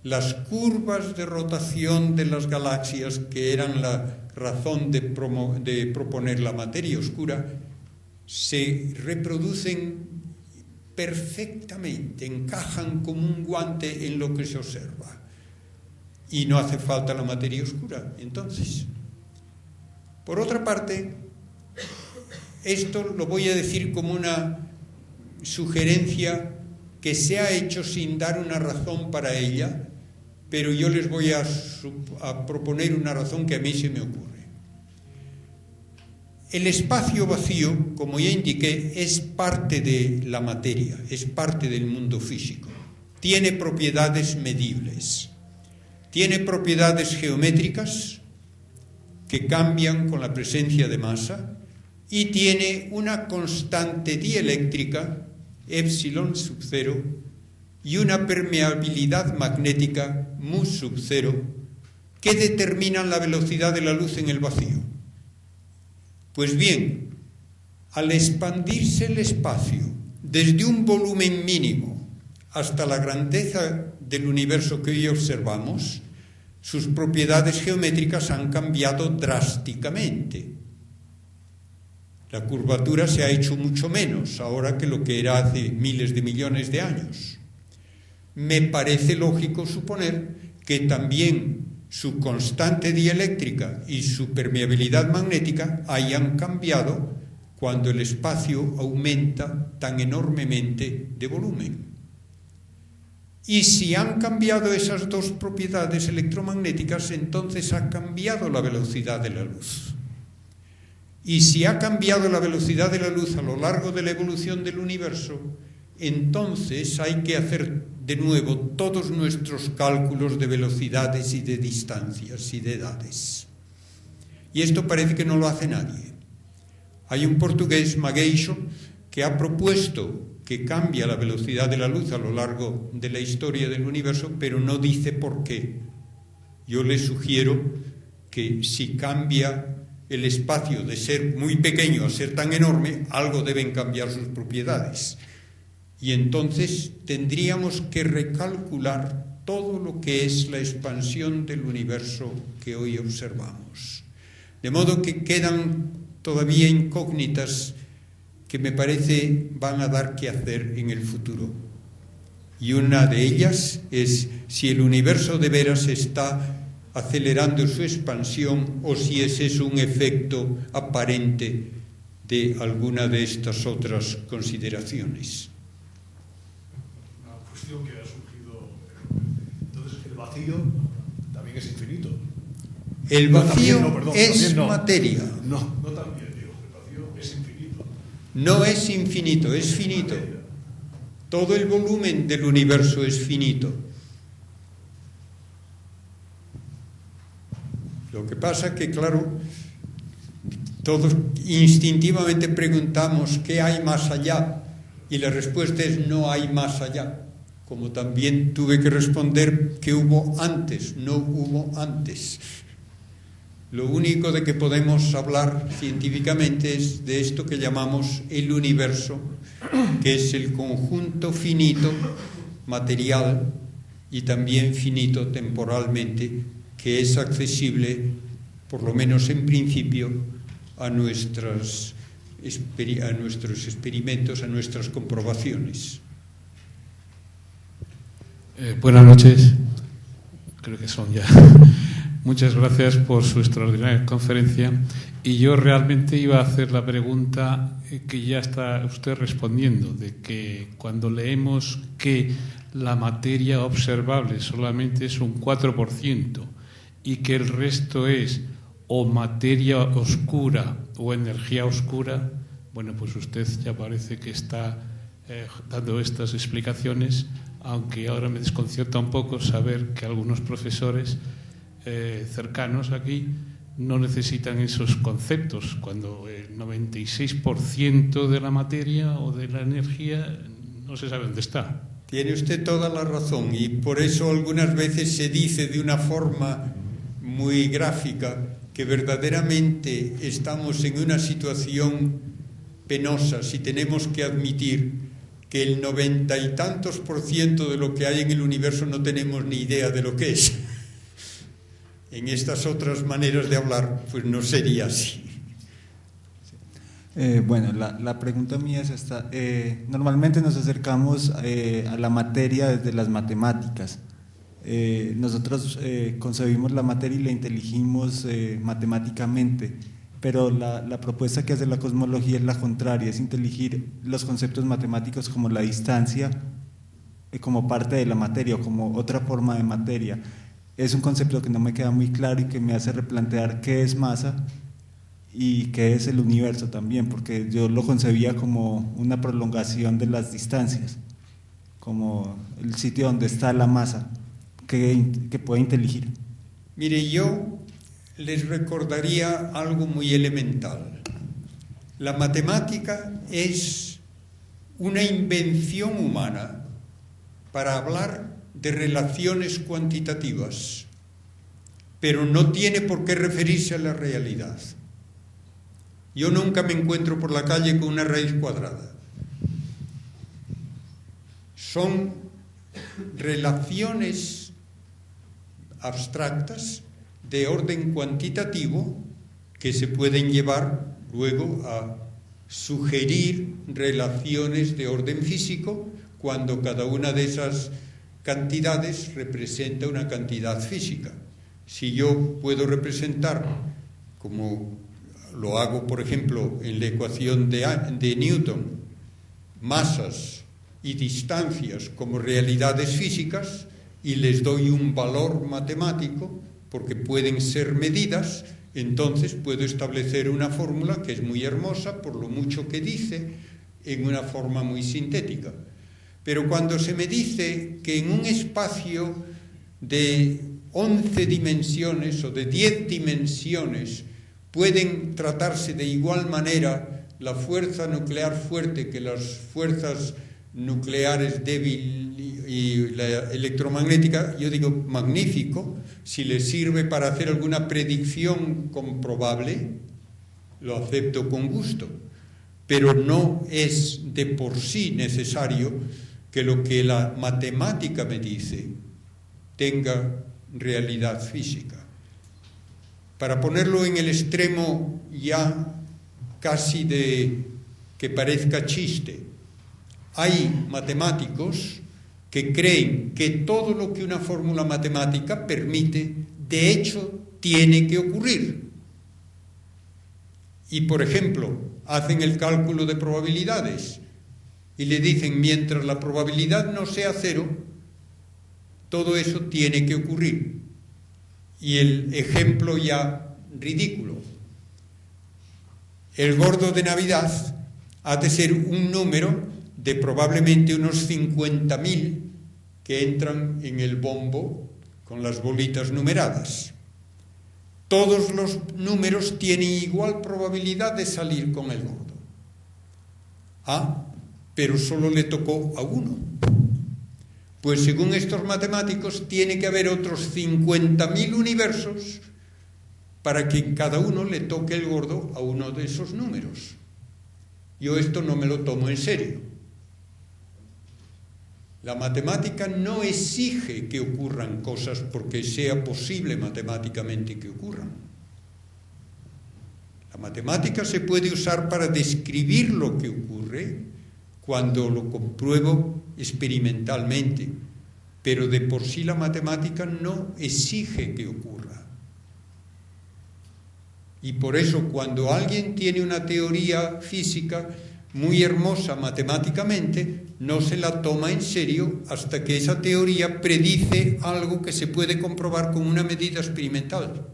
las curvas de rotación de las galaxias, que eran la razón de proponer la materia oscura, se reproducen perfectamente, encajan como un guante en lo que se observa. Y no hace falta la materia oscura, entonces. Por otra parte, esto lo voy a decir como una sugerencia que se ha hecho sin dar una razón para ella, pero yo les voy a proponer una razón que a mí se me ocurre. El espacio vacío, como ya indiqué, es parte de la materia, es parte del mundo físico. Tiene propiedades medibles, tiene propiedades geométricas que cambian con la presencia de masa y tiene una constante dieléctrica, epsilon sub 0, y una permeabilidad magnética, mu sub 0, que determinan la velocidad de la luz en el vacío. Pues bien, al expandirse el espacio desde un volumen mínimo hasta la grandeza del universo que hoy observamos, sus propiedades geométricas han cambiado drásticamente. La curvatura se ha hecho mucho menos ahora que lo que era hace miles de millones de años. Me parece lógico suponer que también su constante dieléctrica y su permeabilidad magnética hayan cambiado cuando el espacio aumenta tan enormemente de volumen. Y si han cambiado esas dos propiedades electromagnéticas, entonces ha cambiado la velocidad de la luz. Y si ha cambiado la velocidad de la luz a lo largo de la evolución del universo, entonces hay que hacer de nuevo todos nuestros cálculos de velocidades y de distancias y de edades. Y esto parece que no lo hace nadie. Hay un portugués, Magueixo, que ha propuesto que cambia la velocidad de la luz a lo largo de la historia del universo, pero no dice por qué. Yo le sugiero que si cambia el espacio de ser muy pequeño a ser tan enorme, algo deben cambiar sus propiedades. Y entonces tendríamos que recalcular todo lo que es la expansión del universo que hoy observamos. De modo que quedan todavía incógnitas que me parece van a dar que hacer en el futuro. Y una de ellas es si el universo de veras está acelerando su expansión o si ese es un efecto aparente de alguna de estas otras consideraciones. Una cuestión que ha surgido. Entonces, el vacío también es infinito. El vacío es materia. No también, digo, el vacío es infinito. No es infinito, es finito. Todo el volumen del universo es finito. Lo que pasa que, claro, todos instintivamente preguntamos ¿qué hay más allá? Y la respuesta es no hay más allá. Como también tuve que responder que hubo antes, no hubo antes. Lo único de que podemos hablar científicamente es de esto que llamamos el universo, que es el conjunto finito, material y también finito temporalmente, que es accesible, por lo menos en principio, a nuestros experimentos, a nuestras comprobaciones. Buenas noches, creo que son ya. Muchas gracias por su extraordinaria conferencia. Y yo realmente iba a hacer la pregunta que ya está usted respondiendo, de que cuando leemos que la materia observable solamente es un 4% y que el resto es o materia oscura o energía oscura, bueno, pues usted ya parece que está dando estas explicaciones, aunque ahora me desconcierta un poco saber que algunos profesores cercanos aquí no necesitan esos conceptos, cuando el 96% de la materia o de la energía no se sabe dónde está. Tiene usted toda la razón, y por eso algunas veces se dice de una forma muy gráfica que verdaderamente estamos en una situación penosa si tenemos que admitir que el 90 y tantos % de lo que hay en el universo no tenemos ni idea de lo que es. En estas otras maneras de hablar, pues no sería así. Bueno, la pregunta mía es esta. Normalmente nos acercamos a la materia desde las matemáticas. Nosotros concebimos la materia y la inteligimos matemáticamente, pero la propuesta que hace la cosmología es la contraria, es inteligir los conceptos matemáticos como la distancia, como parte de la materia o como otra forma de materia. Es un concepto que no me queda muy claro y que me hace replantear qué es masa y qué es el universo también, porque yo lo concebía como una prolongación de las distancias, como el sitio donde está la masa que puede inteligir. Mire, yo les recordaría algo muy elemental. La matemática es una invención humana para hablar de relaciones cuantitativas, pero no tiene por qué referirse a la realidad. Yo nunca me encuentro por la calle con una raíz cuadrada. Son relaciones abstractas de orden cuantitativo que se pueden llevar luego a sugerir relaciones de orden físico cuando cada una de esas cantidades representa una cantidad física. Si yo puedo representar, como lo hago por ejemplo en la ecuación de Newton, masas y distancias como realidades físicas y les doy un valor matemático porque pueden ser medidas, entonces puedo establecer una fórmula que es muy hermosa por lo mucho que dice en una forma muy sintética. Pero cuando se me dice que en un espacio de 11 dimensiones o de 10 dimensiones pueden tratarse de igual manera la fuerza nuclear fuerte que las fuerzas nucleares débil y la electromagnética, yo digo magnífico. Si le sirve para hacer alguna predicción comprobable, lo acepto con gusto, pero no es de por sí necesario que lo que la matemática me dice tenga realidad física. Para ponerlo en el extremo ya casi de que parezca chiste, hay matemáticos que creen que todo lo que una fórmula matemática permite, de hecho, tiene que ocurrir. Y, por ejemplo, hacen el cálculo de probabilidades y le dicen, mientras la probabilidad no sea 0, todo eso tiene que ocurrir. Y el ejemplo ya ridículo. El gordo de Navidad ha de ser un número de probablemente unos 50.000 que entran en el bombo con las bolitas numeradas. Todos los números tienen igual probabilidad de salir con el gordo. Pero solo le tocó a uno. Pues según estos matemáticos tiene que haber otros 50.000 universos para que en cada uno le toque el gordo a uno de esos números. Yo esto no me lo tomo en serio. La matemática no exige que ocurran cosas porque sea posible matemáticamente que ocurran. La matemática se puede usar para describir lo que ocurre cuando lo compruebo experimentalmente, pero de por sí la matemática no exige que ocurra. Y por eso cuando alguien tiene una teoría física muy hermosa matemáticamente, no se la toma en serio hasta que esa teoría predice algo que se puede comprobar con una medida experimental.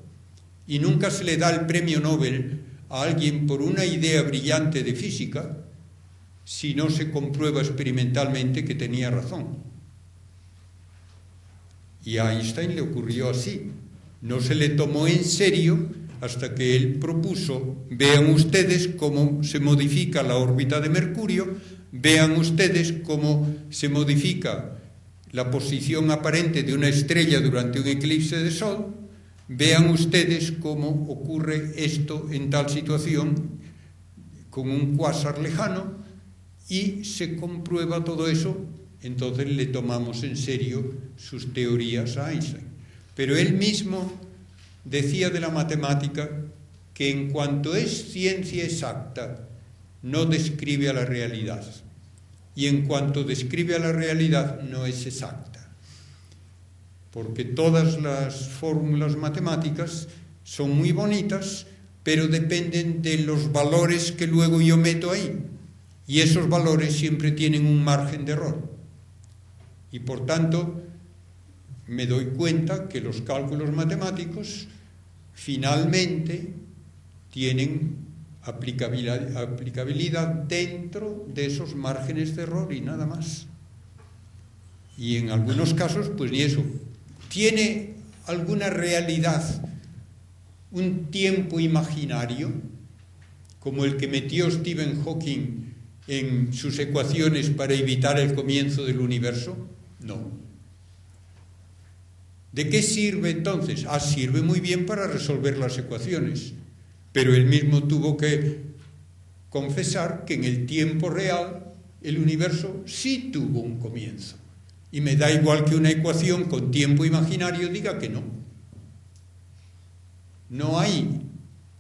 Y nunca se le da el premio Nobel a alguien por una idea brillante de física si no se comprueba experimentalmente que tenía razón. Y a Einstein le ocurrió así. No se le tomó en serio hasta que él propuso: vean ustedes cómo se modifica la órbita de Mercurio, vean ustedes cómo se modifica la posición aparente de una estrella durante un eclipse de sol, vean ustedes cómo ocurre esto en tal situación con un cuásar lejano, y se comprueba todo eso. Entonces le tomamos en serio sus teorías a Einstein. Pero él mismo decía de la matemática que en cuanto es ciencia exacta, no describe a la realidad. Y en cuanto describe a la realidad, no es exacta. Porque todas las fórmulas matemáticas son muy bonitas, pero dependen de los valores que luego yo meto ahí. Y esos valores siempre tienen un margen de error. Y por tanto, me doy cuenta que los cálculos matemáticos finalmente tienen aplicabilidad dentro de esos márgenes de error y nada más. Y en algunos casos, pues ni eso. ¿Tiene alguna realidad un tiempo imaginario, como el que metió Stephen Hawking en sus ecuaciones para evitar el comienzo del universo? No. ¿De qué sirve entonces? Sirve muy bien para resolver las ecuaciones, pero él mismo tuvo que confesar que en el tiempo real el universo sí tuvo un comienzo. Y me da igual que una ecuación con tiempo imaginario diga que no. No hay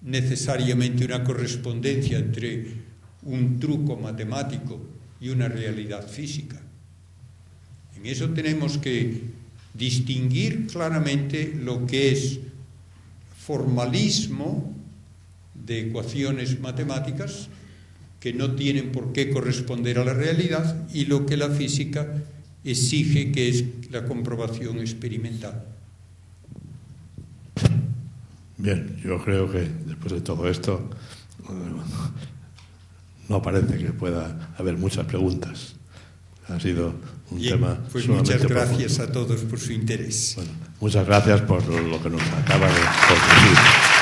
necesariamente una correspondencia entre un truco matemático y una realidad física. En eso tenemos que distinguir claramente lo que es formalismo de ecuaciones matemáticas que no tienen por qué corresponder a la realidad y lo que la física exige, que es la comprobación experimental. Bien, yo creo que después de todo esto no parece que pueda haber muchas preguntas. Ha sido un tema pues sumamente muchas gracias profundo. a todos por su interés. Bueno, muchas gracias por lo que nos acaba de decir.